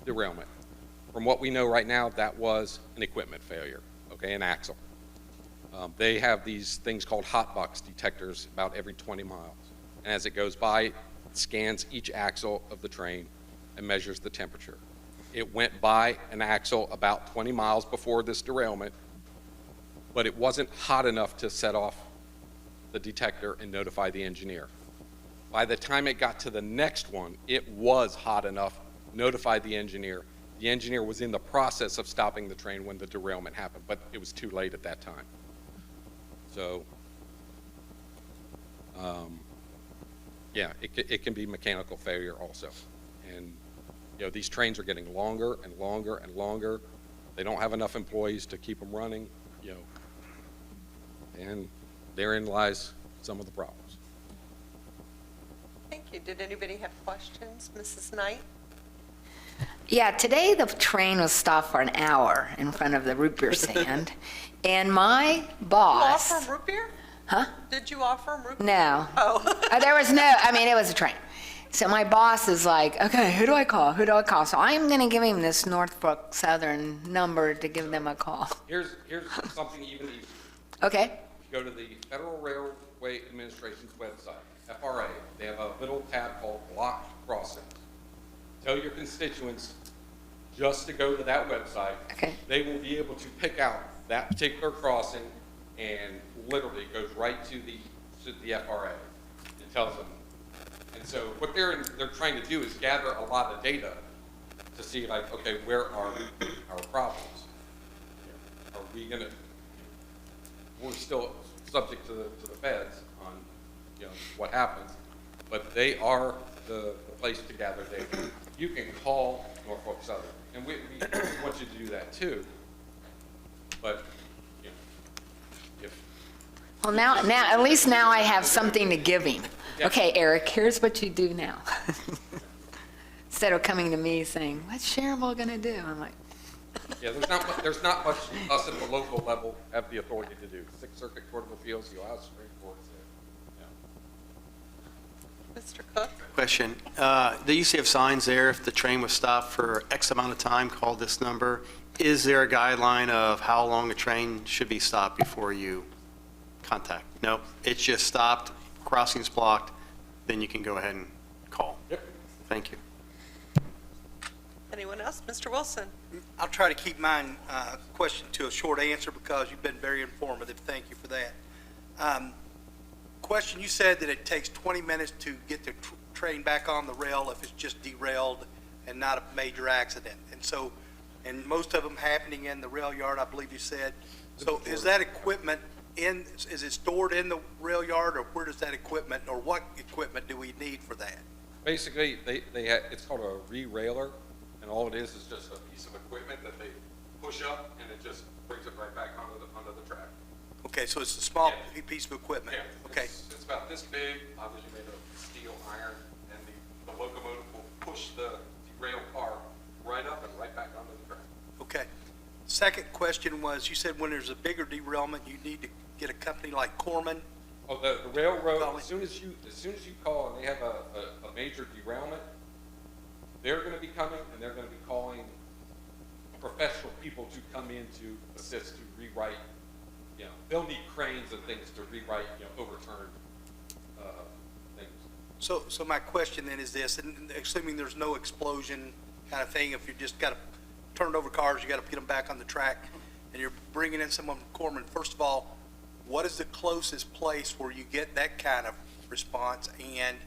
derailment. From what we know right now, that was an equipment failure, an axle. They have these things called hot box detectors about every 20 miles. And as it goes by, it scans each axle of the train and measures the temperature. It went by an axle about 20 miles before this derailment, but it wasn't hot enough to set off the detector and notify the engineer. By the time it got to the next one, it was hot enough, notified the engineer. the engineer was in the process of stopping the train when the derailment happened, but it was too late at that time. So, yeah, it can be mechanical failure also. And, you know, these trains are getting longer and longer and longer. They don't have enough employees to keep them running, you know, and therein lies some of the problems. Thank you. Did anybody have questions? Mrs. Knight? Yeah, today the train was stopped for an hour in front of the root beer stand, and my You boss. offer 'em root beer? Huh? Did you offer 'em root beer? No. Oh. There was no, I mean, it was a train. So my boss is like, okay, who do I call? Who do I call? So I'm going to give him this Norfolk Southern number to give them a call. Here's something even easier. Okay? Go to the Federal Railway Administration's website, FRA. They have a little tab called Blocked Crossings. Tell your constituents just to go to that website. Okay. They will be able to pick out that particular crossing, and literally it goes right to the FRA. It tells them. And so what they're trying to do is gather a lot of data to see, like, okay, where are our problems? Are we gonna? We're still subject to the feds on, you know, what happens, but they are the place to gather data. You can call Norfolk Southern, and we want you to do that too. But, you know, if Well, now, at least now I have something to give him. Yeah. Okay, Eric, here's what you do now. Instead of coming to me saying, what's Sharonville going to do? I'm like, yeah, there's not much us at the local level have the authority to do. Sixth Circuit Court of Appeals, the Ohio Supreme Court, yeah. Mr. Cook? Question. They used to have signs there, if the train was stopped for X amount of time, call this number. Is there a guideline of how long a train should be stopped before you contact? No, it's just stopped, crossing's blocked, then you can go ahead and call. Yep. Thank you. Anyone else? Mr. Wilson? I'll try to keep mine question to a short answer because you've been very informative. Thank you for that. Question, you said that it takes 20 minutes to get the train back on the rail if it's just derailed and not a major accident. And most of them happening in the rail yard, I believe you said. So is that equipment is it stored in the rail yard, or where does that equipment, or what equipment do we need for that? Basically, it's called a re-railer, and all it is just a piece of equipment that they push up, and it just brings it right back onto the track. Okay, so it's a small Yeah. piece of equipment. Yeah, Okay. It's about this big, obviously made of steel, iron, and the locomotive will push the rail car right up and right back onto the track. Okay. Second question was, you said when there's a bigger derailment, you need to get a company like Corman. Oh, the railroad, Calling. as soon as you call and they have a major derailment, they're gonna be coming and they're gonna be calling professional people to come in to assist to rewrite, you know, they'll need cranes and things to rewrite, you know, overturn, things. So my question then is this, and assuming there's no explosion kind of thing, if you just got to turn over cars, you got to get them back on the track, and you're bringing in someone from Corman, first of all, what is the closest place where you get that kind of response, and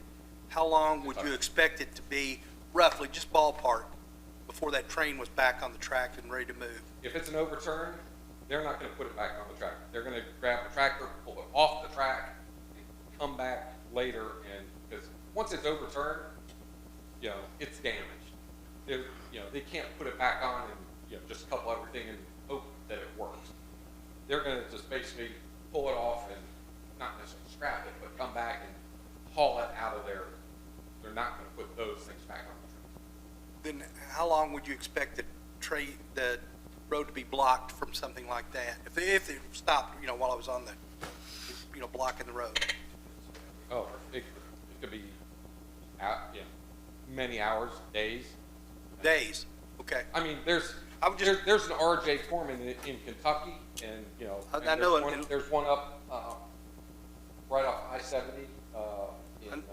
how long would you expect it to be, roughly, just ballpark, before that train was back on the track and ready to move? If it's an overturn, they're not gonna put it back on the track. They're gonna grab the tractor, pull it off the track, and come back later, and, because once it's overturned, you know, it's damaged. They can't put it back on and, you know, just couple everything and hope that it works. They're gonna just basically pull it off and not necessarily scrap it, but come back and haul it out of there. They're not gonna put those things back on the track. Then how long would you expect the road to be blocked from something like that? If they stopped, you know, while I was on the, you know, blocking the road? Oh, it could be, many hours, days. Days, okay. I mean, there's I'm just- there's an RJ Foreman in Kentucky, and, you know, I and know there's it. there's one up right off I-70 in.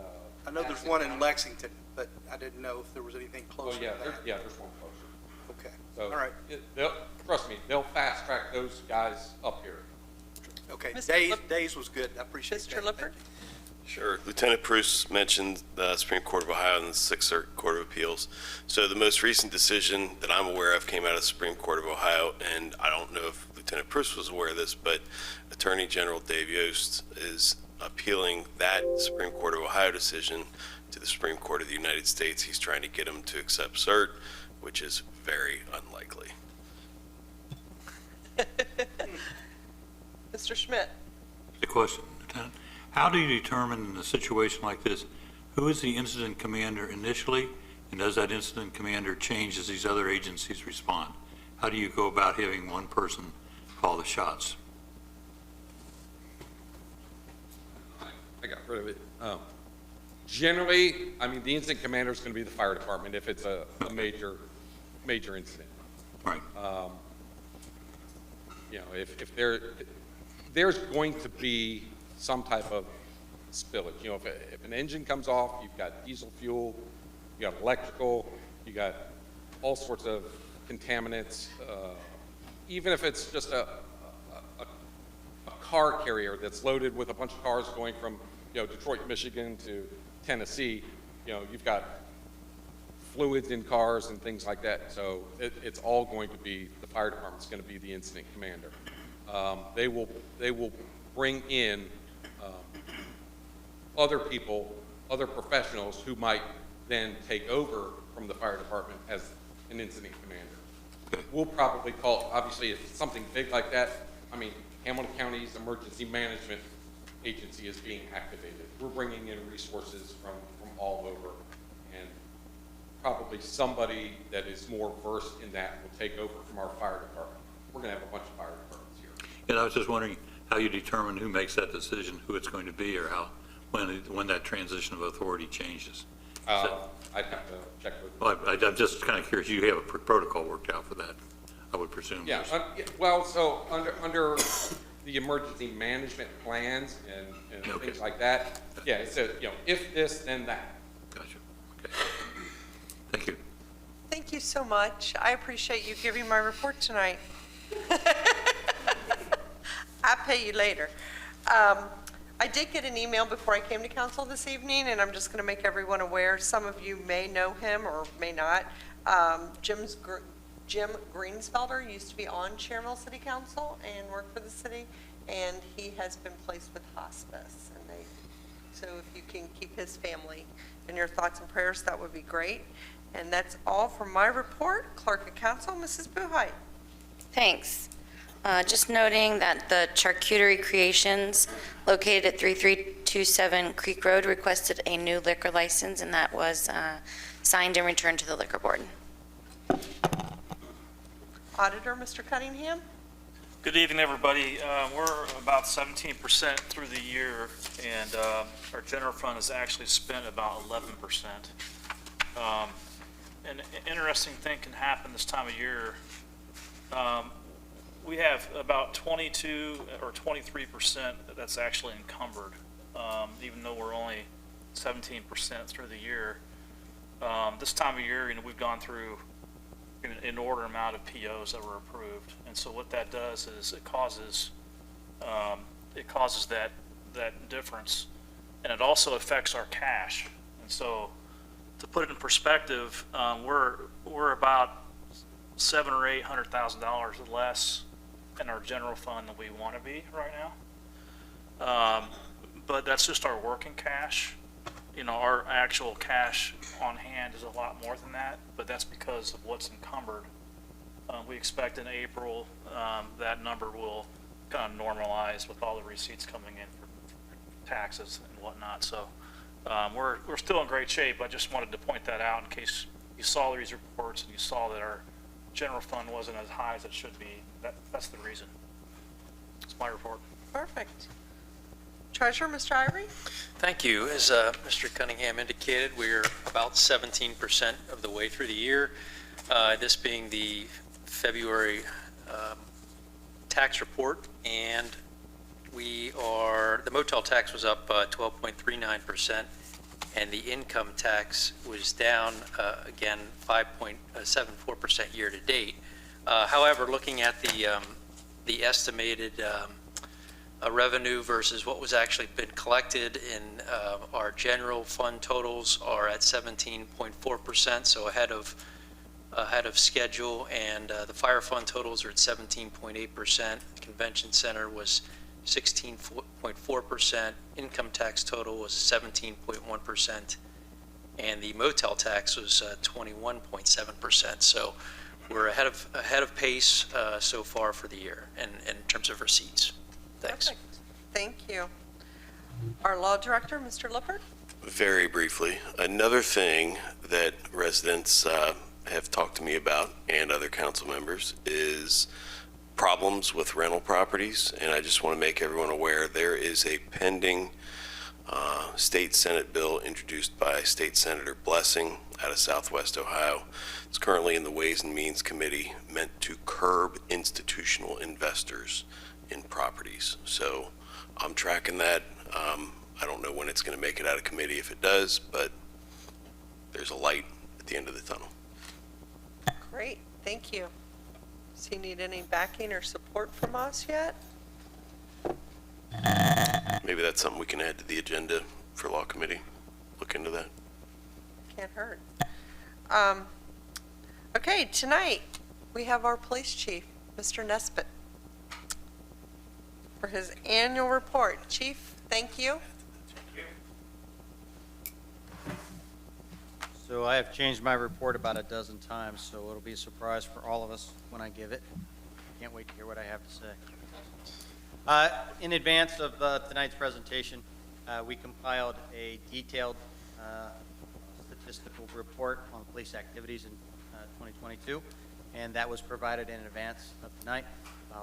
I know there's Madison one in County. Lexington, but I didn't know if there was anything Oh, closer yeah, to that. there's one closer. Okay, So, all right, trust me, they'll fast track those guys up here. okay. Mr. Days, Lip- days was good, I appreciate that. Mr. Lippert? Sure. Lieutenant Bruce mentioned the Supreme Court of Ohio and the Sixth Circuit Court of Appeals. So the most recent decision that I'm aware of came out of the Supreme Court of Ohio, and I don't know if Lieutenant Bruce was aware of this, but Attorney General Dave Yost is appealing that Supreme Court of Ohio decision to the Supreme Court of the United States. He's trying to get them to accept cert, which is very unlikely. Mr. Schmidt? The question, Lieutenant. How do you determine in a situation like this, who is the incident commander initially, and does that incident commander change as these other agencies respond? How do you go about having one person call the shots? I got rid of it. Generally, I mean, the incident commander is going to be the fire department if it's a major incident. Right. You know, if there's going to be some type of spillage. You know, if an engine comes off, you've got diesel fuel, you got electrical, you got all sorts of contaminants. Even if it's just a car carrier that's loaded with a bunch of cars going from, you know, Detroit, Michigan to Tennessee, you know, you've got fluids in cars and things like that. So it's all going to be, the fire department's going to be the incident commander. They will bring in other people, other professionals who might then take over from the fire department as an incident commander. We'll probably call, obviously, if it's something big like that, I mean, Hamilton County's Emergency Management Agency is being activated. We're bringing in resources from all over, and probably somebody that is more versed in that will take over from our fire department. We're going to have a bunch of fire departments here. And I was just wondering how you determine who makes that decision, who it's going to be, or how, when that transition of authority changes. I'd have to check with. Well, I'm just kind of curious, you have a protocol worked out for that, I would presume. Yeah, well, so under the emergency management plans and Okay. things like that, yeah, it says, you know, if this, then that. Gotcha. Okay. Thank you. Thank you so much. I appreciate you giving my report tonight. I'll pay you later. I did get an email before I came to council this evening, and I'm just going to make everyone aware. Some of you may know him or may not. Jim Greensfelder used to be on Cherville City Council and worked for the city, and he has been placed with hospice. So if you can keep his family in your thoughts and prayers, that would be great. And that's all from my report. Clerk of Council, Mrs. Buhite. Thanks. Just noting that the Charcuterie Creations located at 3327 Creek Road requested a new liquor license, and that was signed and returned to the liquor board. Auditor, Mr. Cunningham. Good evening, everybody. We're about 17% through the year, and our general fund has actually spent about 11%. An interesting thing can happen this time of year. We have about 22 or 23% that's actually encumbered, even though we're only 17% through the year. This time of year, you know, we've gone through an inordinate amount of POs that were approved, and so what that does is it causes that difference, and it also affects our cash. And so, to put it in perspective, we're about $700,000 or $800,000 less in our general fund than we want to be right now. But that's just our working cash. You know, our actual cash on hand is a lot more than that, but that's because of what's encumbered. We expect in April that number will kind of normalize with all the receipts coming in for taxes and whatnot. So we're still in great shape. I just wanted to point that out in case you saw these reports and you saw that our general fund wasn't as high as it should be. That's the reason. That's my report. Perfect. Treasurer, Mr. Ivory. Thank you. As Mr. Cunningham indicated, we're about 17% of the way through the year. This being the February tax report, and the motel tax was up 12.39%, and the income tax was down again 5.74% year to date. However, looking at the estimated revenue versus what was actually been collected in our general fund totals are at 17.4%, so ahead of schedule, and the fire fund totals are at 17.8%. Convention center was 16.4%. Income tax total was 17.1%, and the motel tax was 21.7%. So we're ahead of pace so far for the year, in terms of receipts. Thanks. Perfect. Thank you. Our law director, Mr. Lippert? Very briefly, another thing that residents have talked to me about, and other council members, is problems with rental properties. And I just want to make everyone aware, there is a pending state Senate bill introduced by State Senator Blessing out of Southwest Ohio. It's currently in the Ways and Means Committee, meant to curb institutional investors in properties. So I'm tracking that. I don't know when it's going to make it out of committee if it does, but there's a light at the end of the tunnel. Great, thank you. Does he need any backing or support from us yet? Maybe that's something we can add to the agenda for Law Committee. Look into that. Can't hurt. Okay, tonight, we have our police chief, Mr. Nesbitt, for his annual report. Chief, thank you. So I have changed my report about a dozen times, so it'll be a surprise for all of us when I give it. Can't wait to hear what I have to say. In advance of tonight's presentation, we compiled a detailed statistical report on police activities in 2022, and that was provided in advance of tonight.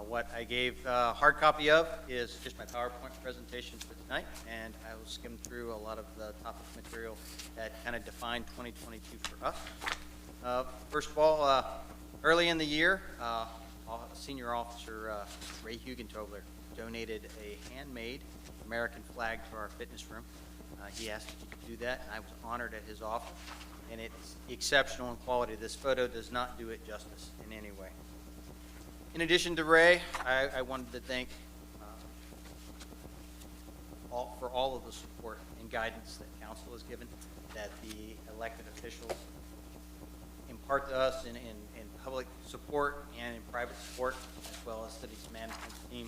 What I gave a hard copy of is just my PowerPoint presentation for tonight, and I will skim through a lot of the topic material that kind of defined 2022 for us. First of all, early in the year, Senior Officer Ray Hugentobler donated a handmade American flag to our fitness room. He asked if he could do that, and I was honored at his offer, and it's exceptional in quality. This photo does not do it justice in any way. In addition to Ray, I wanted to thank for all of the support and guidance that council has given, that the elected officials impart to us in public support and in private support, as well as city's management team,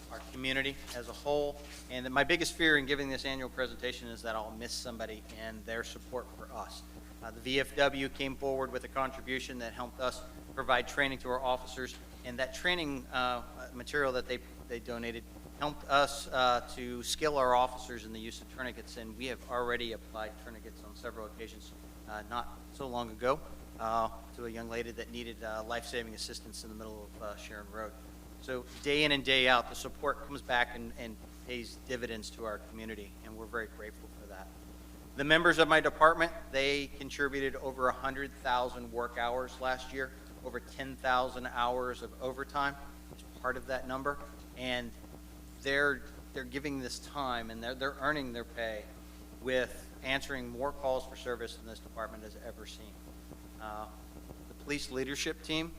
our community as a whole. And that my biggest fear in giving this annual presentation is that I'll miss somebody and their support for us. The VFW came forward with a contribution that helped us provide training to our officers, and that training material that they donated helped us to skill our officers in the use of tourniquets, and we have already applied tourniquets on several occasions not so long ago to a young lady that needed life-saving assistance in the middle of Sharon Road. So day in and day out, the support comes back and pays dividends to our community, and we're very grateful for that. The members of my department, they contributed over 100,000 work hours last year, over 10,000 hours of overtime is part of that number, and they're giving this time, and they're earning their pay with answering more calls for service than this department has ever seen. The police leadership team,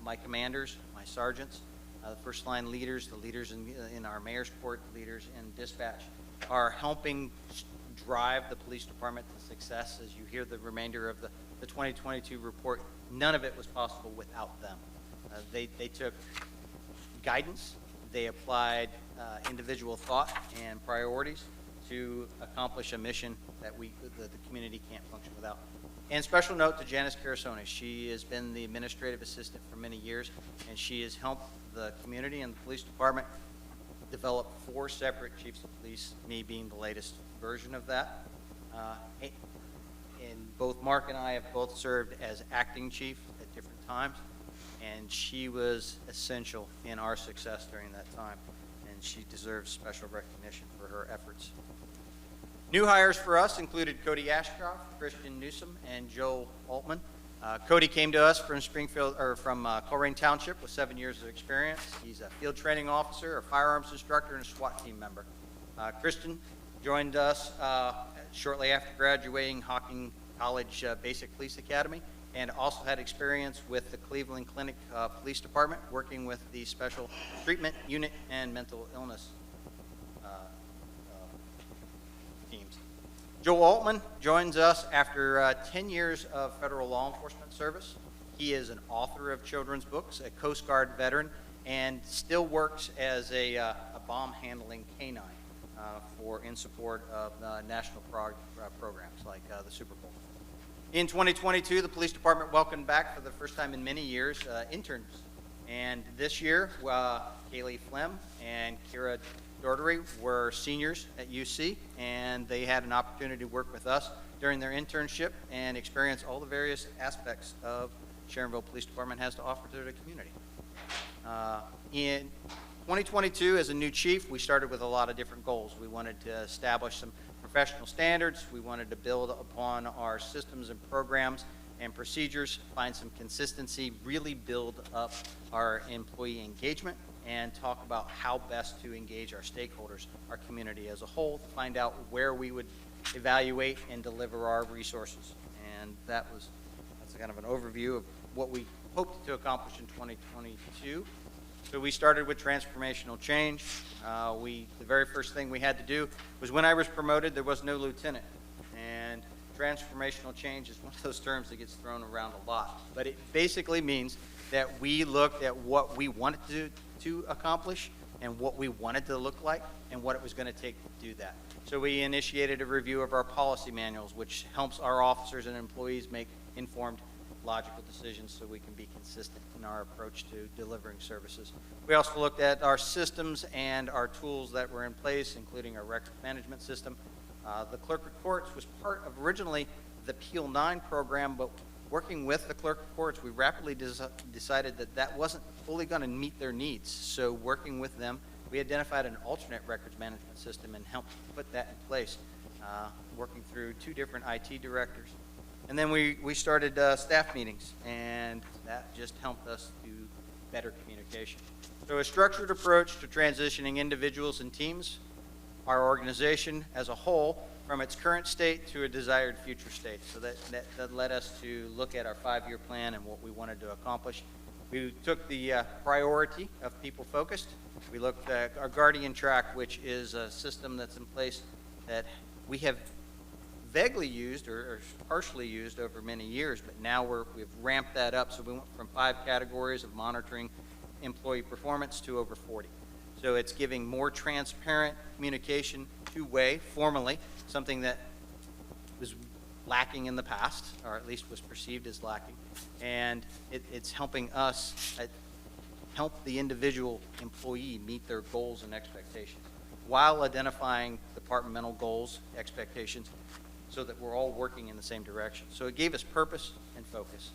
my commanders, my sergeants, the first line leaders, the leaders in our mayor's court, leaders in dispatch, are helping drive the police department to success. As you hear the remainder of the 2022 report, none of it was possible without them. They took guidance, they applied individual thought and priorities to accomplish a mission that the community can't function without. And special note to Janice Carasone. She has been the administrative assistant for many years, and she has helped the community and the police department develop 4 separate chiefs of police, me being the latest version of that. And both Mark and I have both served as acting chief at different times, and she was essential in our success during that time, and she deserves special recognition for her efforts. New hires for us included Cody Ashcroft, Christian Newsom, and Joel Altman. Cody came to us from Colerain Township with 7 years of experience. He's a field training officer, a firearms instructor, and a SWAT team member. Christian joined us shortly after graduating Hocking College Basic Police Academy, and also had experience with the Cleveland Clinic Police Department, working with the Special Treatment Unit and mental illness teams. Joel Altman joins us after 10 years of federal law enforcement service. He is an author of children's books, a Coast Guard veteran, and still works as a bomb handling canine in support of national programs like the Super Bowl. In 2022, the police department welcomed back for the first time in many years interns. And this year, Kaylee Flem and Kira Daugherty were seniors at UC, and they had an opportunity to work with us during their internship and experience all the various aspects of Sharonville Police Department has to offer to the community. In 2022, as a new chief, we started with a lot of different goals. We wanted to establish some professional standards. We wanted to build upon our systems and programs and procedures, find some consistency, really build up our employee engagement, and talk about how best to engage our stakeholders, our community as a whole, to find out where we would evaluate and deliver our resources. And that's kind of an overview of what we hoped to accomplish in 2022. So we started with transformational change. The very first thing we had to do was, when I was promoted, there was no lieutenant. And transformational change is one of those terms that gets thrown around a lot. But it basically means that we looked at what we wanted to accomplish and what we wanted to look like and what it was going to take to do that. So we initiated a review of our policy manuals, which helps our officers and employees make informed, logical decisions so we can be consistent in our approach to delivering services. We also looked at our systems and our tools that were in place, including our record management system. The clerk of courts was part of originally the Peel 9 program, but working with the clerk of courts, we rapidly decided that wasn't fully going to meet their needs. So working with them, we identified an alternate records management system and helped put that in place, working through 2 different IT directors. And then we started staff meetings, and that just helped us do better communication. So a structured approach to transitioning individuals and teams, our organization as a whole, from its current state to a desired future state. So that led us to look at our 5-year plan and what we wanted to accomplish. We took the priority of people focused. We looked at our Guardian Track, which is a system that's in place that we have vaguely used or partially used over many years, but now we've ramped that up. So we went from 5 categories of monitoring employee performance to over 40. So it's giving more transparent communication, two-way, formally, something that was lacking in the past, or at least was perceived as lacking. And it's helping us help the individual employee meet their goals and expectations while identifying departmental goals, expectations, so that we're all working in the same direction. So it gave us purpose and focus.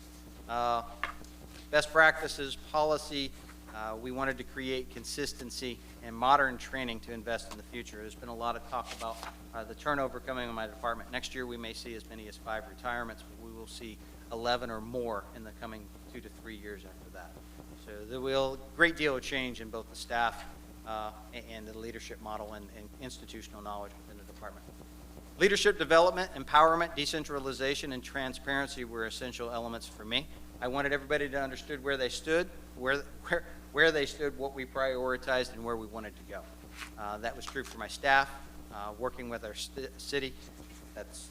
Best practices, policy, we wanted to create consistency and modern training to invest in the future. There's been a lot of talk about the turnover coming in my department. Next year we may see as many as 5 retirements, but we will see 11 or more in the coming 2 to 3 years after that. So there will a great deal of change in both the staff and the leadership model and institutional knowledge within the department. Leadership development, empowerment, decentralization, and transparency were essential elements for me. I wanted everybody to understand where they stood, where they stood, what we prioritized, and where we wanted to go. That was true for my staff, working with our city. That's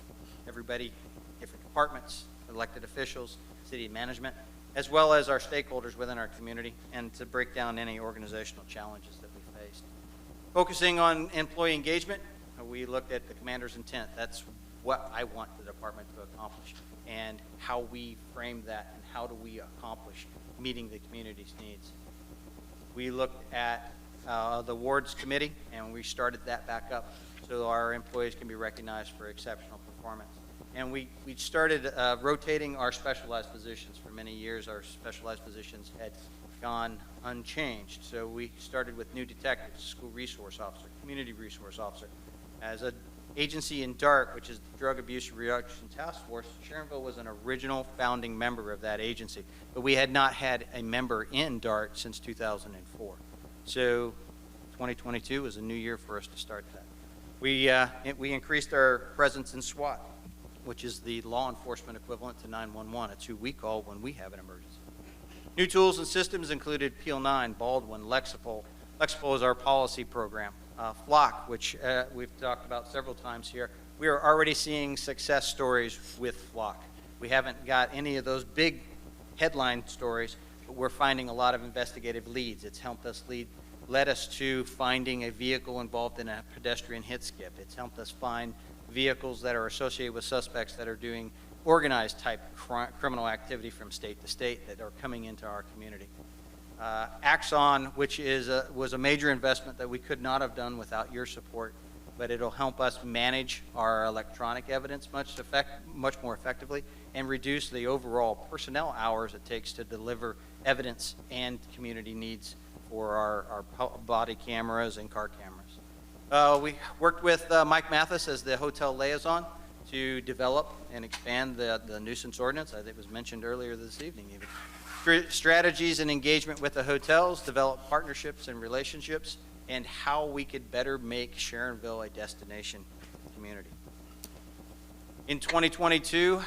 everybody, different departments, elected officials, city management, as well as our stakeholders within our community, and to break down any organizational challenges that we faced. Focusing on employee engagement, we looked at the commander's intent. That's what I want the department to accomplish, and how we frame that, and how do we accomplish meeting the community's needs. We looked at the wards committee, and we started that back up so our employees can be recognized for exceptional performance. And we started rotating our specialized positions. For many years, our specialized positions had gone unchanged. So we started with new detectives, school resource officer, community resource officer. As an agency in DART, which is the Drug Abuse Reduction Task Force, Sharonville was an original founding member of that agency, but we had not had a member in DART since 2004. So 2022 was a new year for us to start that. We increased our presence in SWAT. which is the law enforcement equivalent to 911. It's who we call when we have an emergency. New tools and systems included PL9, Baldwin, Lexipol. Lexipol is our policy program. Flock, which we've talked about several times here. We are already seeing success stories with Flock. We haven't got any of those big headline stories, but we're finding a lot of investigative leads. It's helped us led us to finding a vehicle involved in a pedestrian hit skip. It's helped us find vehicles that are associated with suspects that are doing organized type criminal activity from state to state that are coming into our community. Axon, which was a major investment that we could not have done without your support, but it'll help us manage our electronic evidence much more effectively and reduce the overall personnel hours it takes to deliver evidence and community needs for our body cameras and car cameras. We worked with Mike Mathis as the hotel liaison to develop and expand the nuisance ordinance. It was mentioned earlier this evening even. Strategies and engagement with the hotels, develop partnerships and relationships, and how we could better make Sharonville a destination community. In 2022,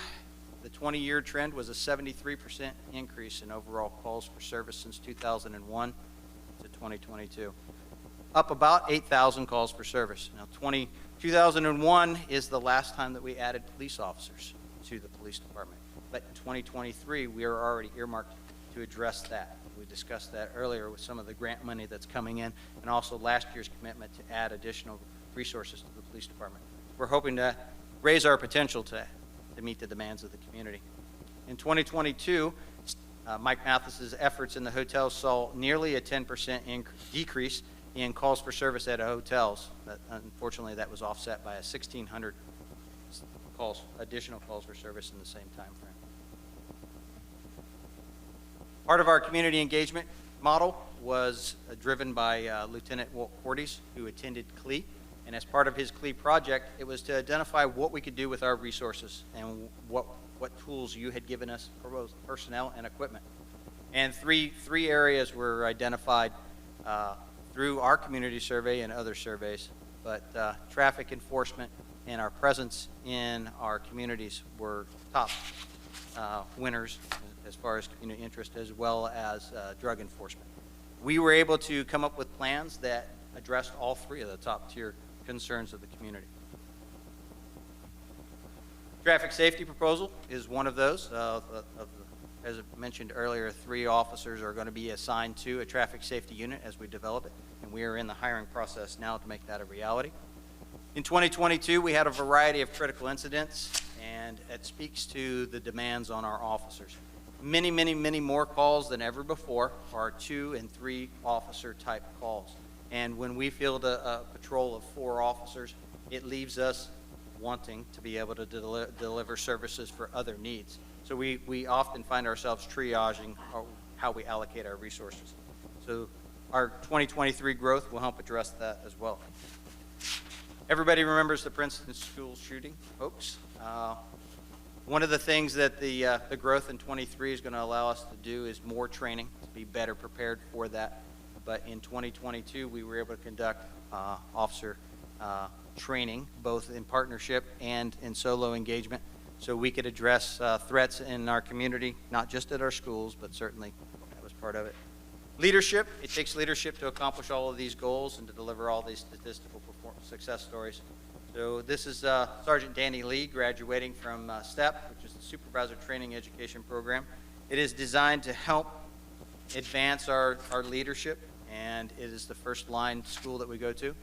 the 20-year trend was a 73% increase in overall calls for service since 2001 to 2022, up about 8,000 calls for service. Now, 2001 is the last time that we added police officers to the police department, but in 2023, we are already earmarked to address that. We discussed that earlier with some of the grant money that's coming in, and also last year's commitment to add additional resources to the police department. We're hoping to raise our potential to meet the demands of the community. In 2022, Mike Mathis's efforts in the hotels saw nearly a 10% decrease in calls for service at hotels. But unfortunately, that was offset by a 1,600 additional calls for service in the same time frame. Part of our community engagement model was driven by Lieutenant Walt Cordes, who attended CLE. And as part of his CLE project, it was to identify what we could do with our resources and what tools you had given us for both personnel and equipment. And three areas were identified through our community survey and other surveys. But traffic enforcement and our presence in our communities were top winners as far as community interest, as well as drug enforcement. We were able to come up with plans that addressed all three of the top tier concerns of the community. Traffic safety proposal is one of those. As I mentioned earlier, 3 officers are going to be assigned to a traffic safety unit as we develop it, and we are in the hiring process now to make that a reality. In 2022, we had a variety of critical incidents, and it speaks to the demands on our officers. Many, many, many more calls than ever before are 2 and 3 officer type calls. And when we field a patrol of 4 officers, it leaves us wanting to be able to deliver services for other needs. So we often find ourselves triaging how we allocate our resources. So our 2023 growth will help address that as well. Everybody remembers the Princeton school shooting hoax. One of the things that the growth in 23 is going to allow us to do is more training to be better prepared for that. But in 2022, we were able to conduct officer training, both in partnership and in solo engagement, so we could address threats in our community, not just at our schools, but certainly that was part of it. Leadership, it takes leadership to accomplish all of these goals and to deliver all these statistical success stories. So this is Sergeant Danny Lee graduating from STEP, which is the Supervisor Training Education Program. It is designed to help advance our leadership, and it is the first line school that we go to.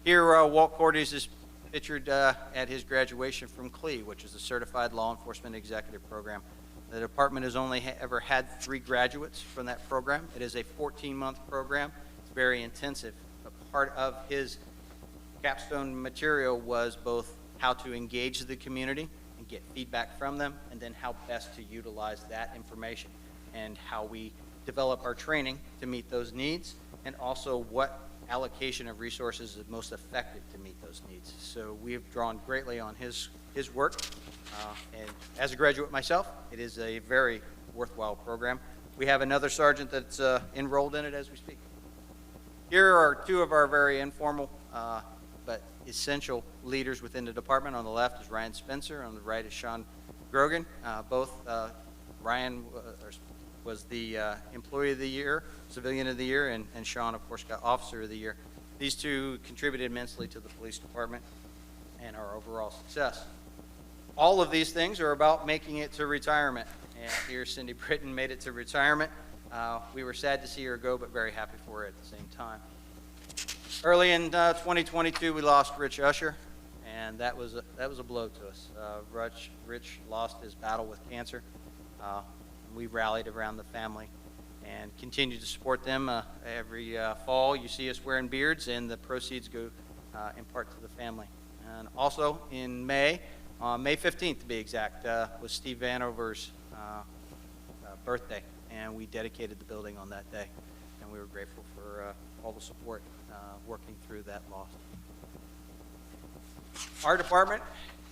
Here, Walt Cordes is pictured at his graduation from CLE, which is the Certified Law Enforcement Executive Program. The department has only ever had 3 graduates from that program. It is a 14-month program. It's very intensive. But part of his capstone material was both how to engage the community and get feedback from them, and then how best to utilize that information and how we develop our training to meet those needs, and also what allocation of resources is most effective to meet those needs. So we have drawn greatly on his work, and as a graduate myself, it is a very worthwhile program. We have another sergeant that's enrolled in it as we speak. Here are 2 of our very informal but essential leaders within the department. On the left is Ryan Spencer, on the right is Sean Grogan. Ryan was the Employee of the Year, Civilian of the Year, and Sean, of course, got Officer of the Year. These two contributed immensely to the police department and our overall success. All of these things are about making it to retirement. And here Cindy Britton made it to retirement. We were sad to see her go, but very happy for her at the same time. Early in 2022, we lost Rich Usher, and that was a blow to us. Rich lost his battle with cancer. We rallied around the family and continue to support them. Every fall, you see us wearing beards, and the proceeds go in part to the family. And also in May, May 15th to be exact, was Steve Vanover's birthday, and we dedicated the building on that day. And we were grateful for all the support working through that loss. Our department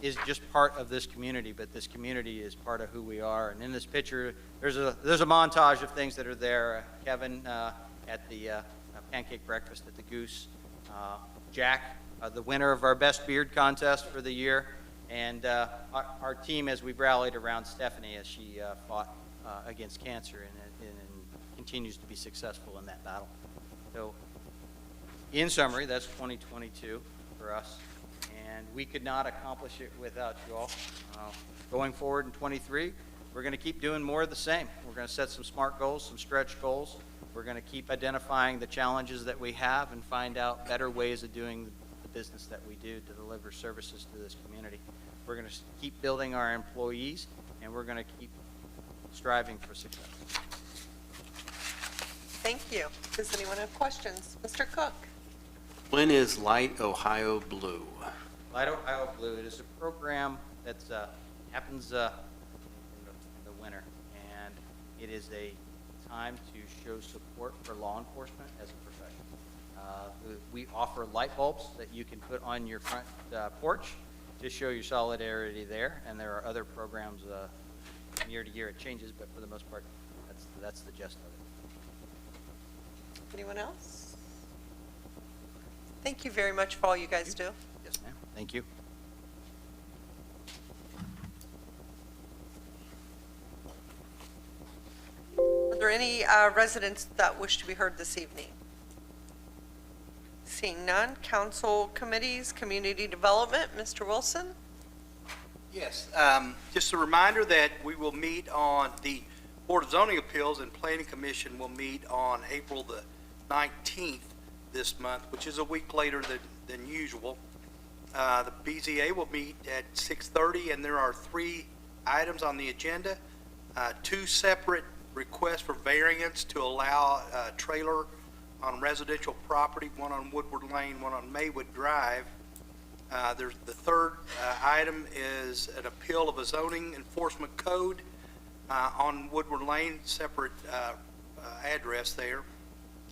is just part of this community, but this community is part of who we are. And in this picture, there's a montage of things that are there. Kevin at the pancake breakfast at the Goose. Jack, the winner of our best beard contest for the year. And our team as we rallied around Stephanie as she fought against cancer and continues to be successful in that battle. So in summary, that's 2022 for us. And we could not accomplish it without you all. Going forward in 23, we're going to keep doing more of the same. We're going to set some SMART goals, some stretch goals. We're going to keep identifying the challenges that we have and find out better ways of doing the business that we do to deliver services to this community. We're going to keep building our employees, and we're going to keep striving for success. Thank you. Does anyone have questions? Mr. Cook? When is Light Ohio Blue? Light Ohio Blue, it is a program that happens in the winter, and it is a time to show support for law enforcement as a profession. We offer light bulbs that you can put on your front porch to show your solidarity there, and there are other programs from year to year. It changes, but for the most part, that's the gist of it. Anyone else? Thank you very much for all you guys do. Yes, ma'am. Thank you. Are there any residents that wish to be heard this evening? Seeing none, council committees, community development, Mr. Wilson? Yes, just a reminder that we will meet on the Board of Zoning Appeals and Planning Commission will meet on April the 19th this month, which is a week later than usual. The BZA will meet at 6:30, and there are 3 items on the agenda. 2 separate requests for variance to allow a trailer on residential property, one on Woodward Lane, one on Maywood Drive. The third item is an appeal of a zoning enforcement code on Woodward Lane, separate address there.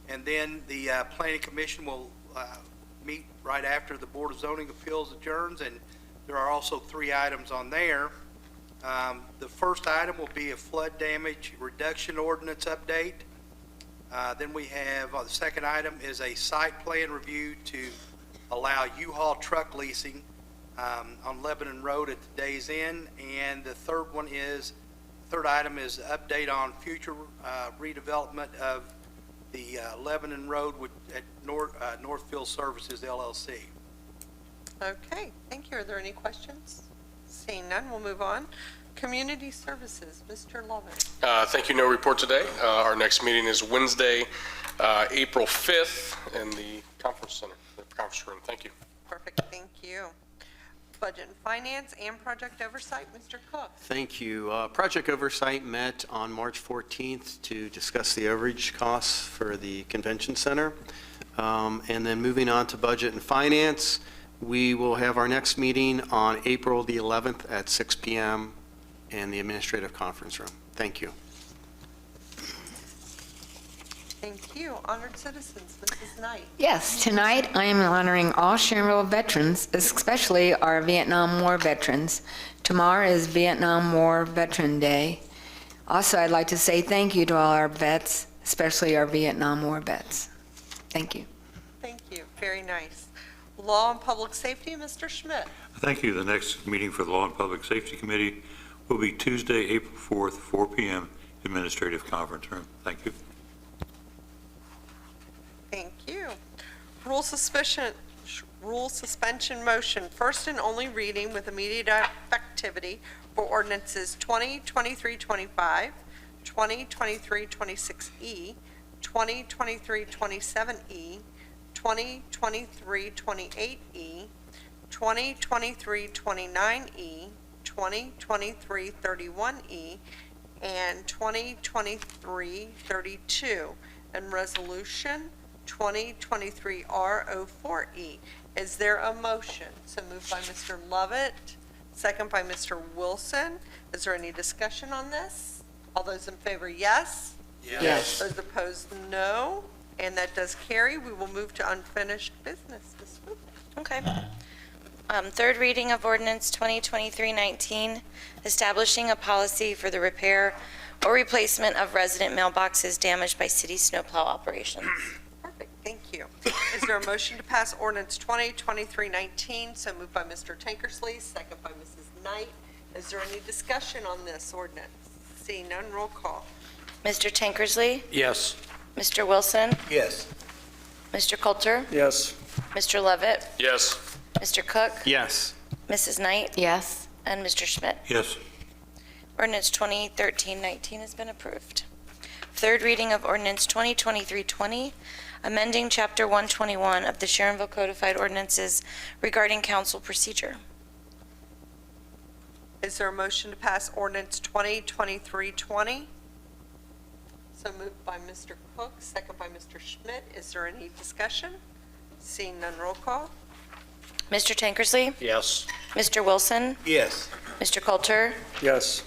And then the Planning Commission will meet right after the Board of Zoning Appeals adjourns, and there are also 3 items on there. The first item will be a flood damage reduction ordinance update. Then we have, the second item is a site plan review to allow U-Haul truck leasing on Lebanon Road at the Days Inn. And the third item is update on future redevelopment of the Lebanon Road at Northfield Services LLC. Okay, thank you. Are there any questions? Seeing none, we'll move on. Community Services, Mr. Lovett. Thank you. No report today. Our next meeting is Wednesday, April 5th in the conference center, the conference room. Thank you. Perfect, thank you. Budget and Finance and Project Oversight, Mr. Cook. Thank you. Project Oversight met on March 14th to discuss the overage costs for the convention center. And then moving on to Budget and Finance, we will have our next meeting on April the 11th at 6 p.m. in the administrative conference room. Thank you. Thank you. Honored citizens, Mrs. Knight. Yes, tonight I am honoring all Sharonville veterans, especially our Vietnam War veterans. Tomorrow is Vietnam War Veteran Day. Also, I'd like to say thank you to all our vets, especially our Vietnam War vets. Thank you. Thank you. Very nice. Law and Public Safety, Mr. Schmidt. Thank you. The next meeting for the Law and Public Safety Committee will be Tuesday, April 4th, 4 p.m., Administrative Conference Room. Thank you. Thank you. Rule suspension motion, first and only reading with immediate effectivity for ordinances 2023-25, 2023-26E, 2023-27E, 2023-28E, 2023-29E, 2023-31E, and 2023-32, and resolution 2023-R04E. Is there a motion? So moved by Mr. Lovett, second by Mr. Wilson. Is there any discussion on this? All those in favor, yes? Yes. Those opposed, no. And that does carry. We will move to unfinished business. Ms. Swoop. Okay. Third reading of ordinance 2023-19, establishing a policy for the repair or replacement of resident mailboxes damaged by city snowplow operations. Perfect, thank you. Is there a motion to pass ordinance 2023-19? So moved by Mr. Tankersley, second by Mrs. Knight. Is there any discussion on this ordinance? Seeing none, roll call. Mr. Tankersley? Yes. Mr. Wilson? Yes. Mr. Coulter? Yes. Mr. Levitt? Yes. Mr. Cook? Yes. Mrs. Knight? Yes. And Mr. Schmidt? Yes. Ordinance 2013-19 has been approved. Third reading of ordinance 2023-20, amending Chapter 121 of the Sharonville Codified Ordinances regarding council procedure. Is there a motion to pass ordinance 2023-20? So moved by Mr. Cook, second by Mr. Schmidt. Is there any discussion? Seeing none, roll call. Mr. Tankersley? Yes. Mr. Wilson? Yes. Mr. Coulter? Yes.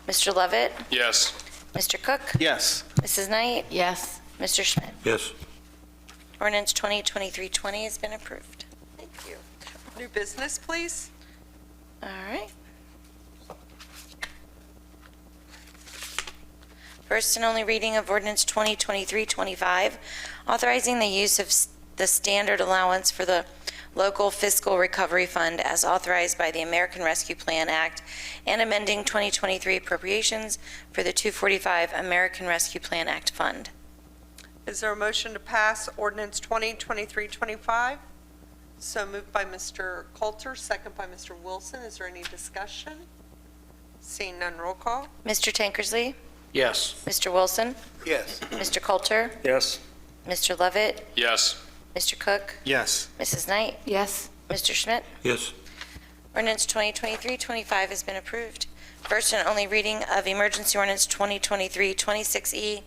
Mr. Levitt? Yes. Mr. Cook? Yes. Mrs. Knight? Yes. Mr. Schmidt? Yes. Ordinance 2023-20 has been approved. Thank you. New business, please. All right. First and only reading of ordinance 2023-25, authorizing the use of the standard allowance for the local fiscal recovery fund as authorized by the American Rescue Plan Act and amending 2023 appropriations for the 245 American Rescue Plan Act fund. Is there a motion to pass ordinance 2023-25? So moved by Mr. Coulter, second by Mr. Wilson. Is there any discussion? Seeing none, roll call. Mr. Tankersley? Yes. Mr. Wilson? Yes. Mr. Coulter? Yes. Mr. Levitt? Yes. Mr. Cook? Yes. Mrs. Knight? Yes. Mr. Schmidt? Yes. Ordinance 2023-25 has been approved. First and only reading of emergency ordinance 2023-26E,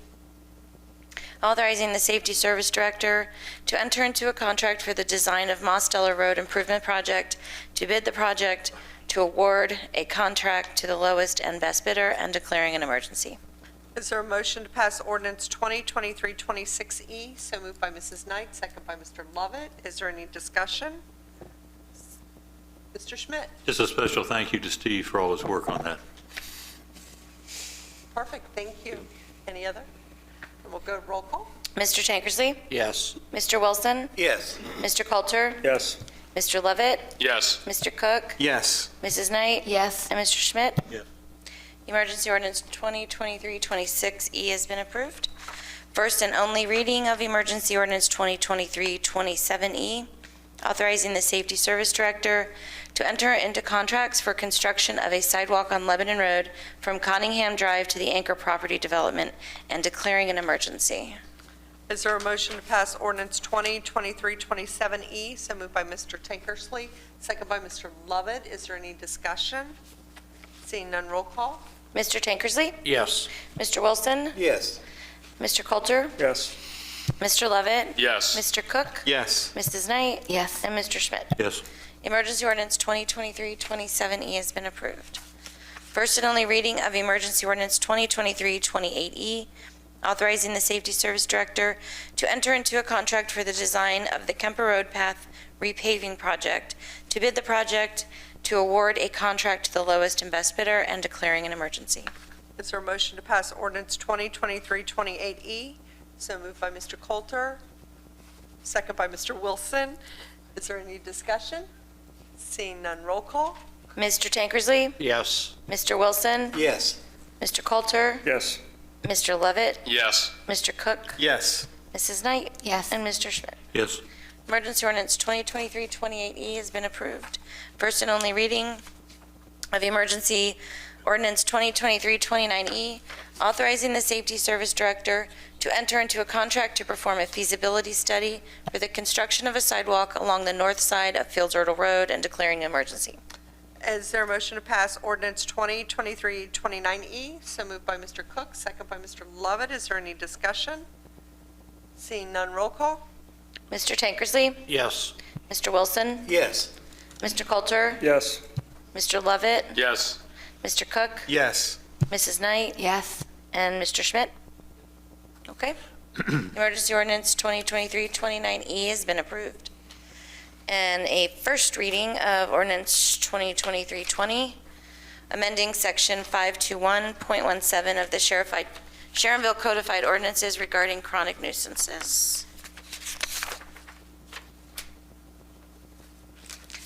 authorizing the Safety Service Director to enter into a contract for the design of Mosteller Road Improvement Project, to bid the project, to award a contract to the lowest and best bidder, and declaring an emergency. Is there a motion to pass ordinance 2023-26E? So moved by Mrs. Knight, second by Mr. Lovett. Is there any discussion? Mr. Schmidt? Just a special thank you to Steve for all his work on that. Perfect, thank you. Any other? And we'll go to roll call. Mr. Tankersley? Yes. Mr. Wilson? Yes. Mr. Coulter? Yes. Mr. Levitt? Yes. Mr. Cook? Yes. Mrs. Knight? Yes. And Mr. Schmidt? Yes. Emergency ordinance 2023-26E has been approved. First and only reading of emergency ordinance 2023-27E, authorizing the Safety Service Director to enter into contracts for construction of a sidewalk on Lebanon Road from Cottingham Drive to the Anchor Property Development and declaring an emergency. Is there a motion to pass ordinance 2023-27E? So moved by Mr. Tankersley, second by Mr. Lovett. Is there any discussion? Seeing none, roll call. Mr. Tankersley? Yes. Mr. Wilson? Yes. Mr. Coulter? Yes. Mr. Levitt? Yes. Mr. Cook? Yes. Mrs. Knight? Yes. And Mr. Schmidt? Yes. Emergency ordinance 2023-27E has been approved. First and only reading of emergency ordinance 2023-28E, authorizing the Safety Service Director to enter into a contract for the design of the Kemper Road Path repaving project, to bid the project, to award a contract to the lowest and best bidder, and declaring an emergency. Is there a motion to pass ordinance 2023-28E? So moved by Mr. Coulter, second by Mr. Wilson. Is there any discussion? Seeing none, roll call. Mr. Tankersley? Yes. Mr. Wilson? Yes. Mr. Coulter? Yes. Mr. Lovett? Yes. Mr. Cook? Yes. Mrs. Knight? Yes. And Mr. Schmidt? Yes. Emergency ordinance 2023-28E has been approved. First and only reading of emergency ordinance 2023-29E, authorizing the Safety Service Director to enter into a contract to perform a feasibility study for the construction of a sidewalk along the north side of Fields Erdel Road and declaring an emergency. Is there a motion to pass ordinance 2023-29E? So moved by Mr. Cook, second by Mr. Lovett. Is there any discussion? Seeing none, roll call. Mr. Tankersley? Yes. Mr. Wilson? Yes. Mr. Coulter? Yes. Mr. Lovett? Yes. Mr. Cook? Yes. Mrs. Knight? Yes. And Mr. Schmidt? Okay. Emergency ordinance 2023-29E has been approved. And a first reading of ordinance 2023-20, amending section 521.17 of the Sharonville Codified Ordinances regarding chronic nuisances.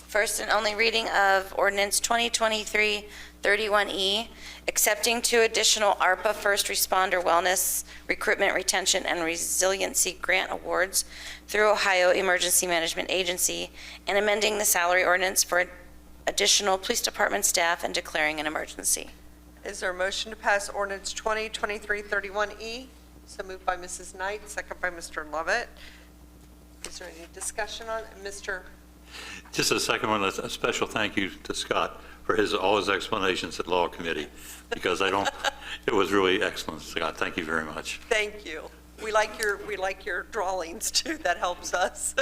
First and only reading of ordinance 2023-31E, accepting 2 additional ARPA First Responder Wellness Recruitment, Retention, and Resiliency Grant Awards through Ohio Emergency Management Agency, and amending the salary ordinance for additional police department staff and declaring an emergency. Is there a motion to pass ordinance 2023-31E? So moved by Mrs. Knight, second by Mr. Lovett. Is there any discussion on it? Mr. Just a second one, a special thank you to Scott for all his explanations at Law Committee, because it was really excellent, Scott. Thank you very much. Thank you. We like your drawings too. That helps us.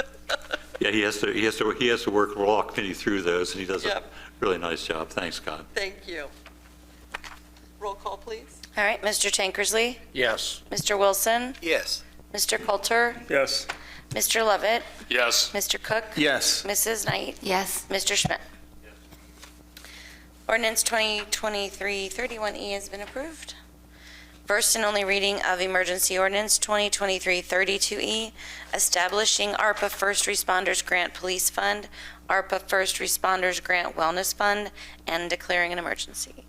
Yeah, he has to work Law Committee through those, and he does a Yep. really nice job. Thanks, Scott. Thank you. Roll call, please. All right, Mr. Tankersley? Yes. Mr. Wilson? Yes. Mr. Coulter? Yes. Mr. Lovett? Yes. Mr. Cook? Yes. Mrs. Knight? Yes. Mr. Schmidt? Ordinance 2023-31E has been approved. First and only reading of emergency ordinance 2023-32E, establishing ARPA First Responders Grant Police Fund, ARPA First Responders Grant Wellness Fund, and declaring an emergency.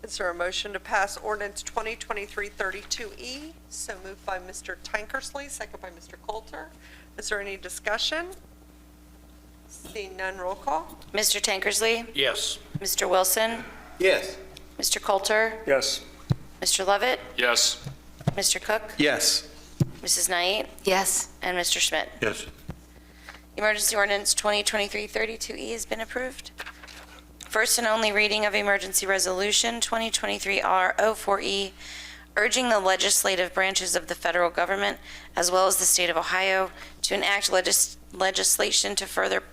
Is there a motion to pass ordinance 2023-32E? So moved by Mr. Tankersley, second by Mr. Coulter. Is there any discussion? Seeing none, roll call. Mr. Tankersley? Yes. Mr. Wilson? Yes. Mr. Coulter? Yes. Mr. Lovett? Yes. Mr. Cook? Yes. Mrs. Knight? Yes. And Mr. Schmidt? Yes. Emergency ordinance 2023-32E has been approved. First and only reading of emergency resolution 2023-R04E, urging the legislative branches of the federal government, as well as the state of Ohio, to enact legislation to further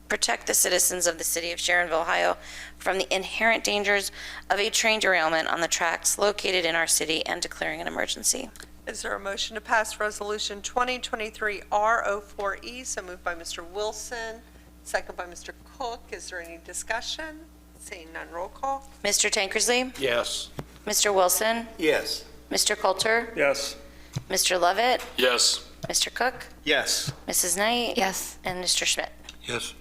protect the citizens of the city of Sharonville, Ohio, from the inherent dangers of a train derailment on the tracks located in our city and declaring an emergency. Is there a motion to pass resolution 2023-R04E? So moved by Mr. Wilson, second by Mr. Cook. Is there any discussion? Seeing none, roll call. Mr. Tankersley? Yes. Mr. Wilson? Yes. Mr. Coulter? Yes. Mr. Lovett? Yes. Mr. Cook? Yes. Mrs. Knight? Yes. And Mr. Schmidt? Yes.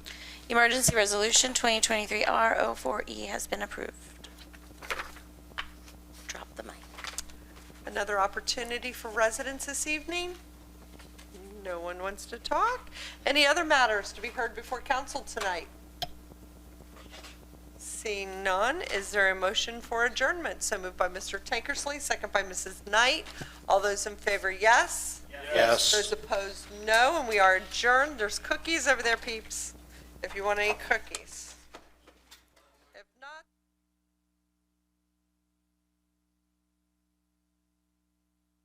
Emergency Resolution 2023-R04E has been approved. Drop the mic. Another opportunity for residents this evening? No one wants to talk? Any other matters to be heard before council tonight? Seeing none, is there a motion for adjournment? So moved by Mr. Tankersley, second by Mrs. Knight. All those in favor, yes? Yes. Those opposed, no, and we are adjourned. There's cookies over there, peeps, if you want any cookies.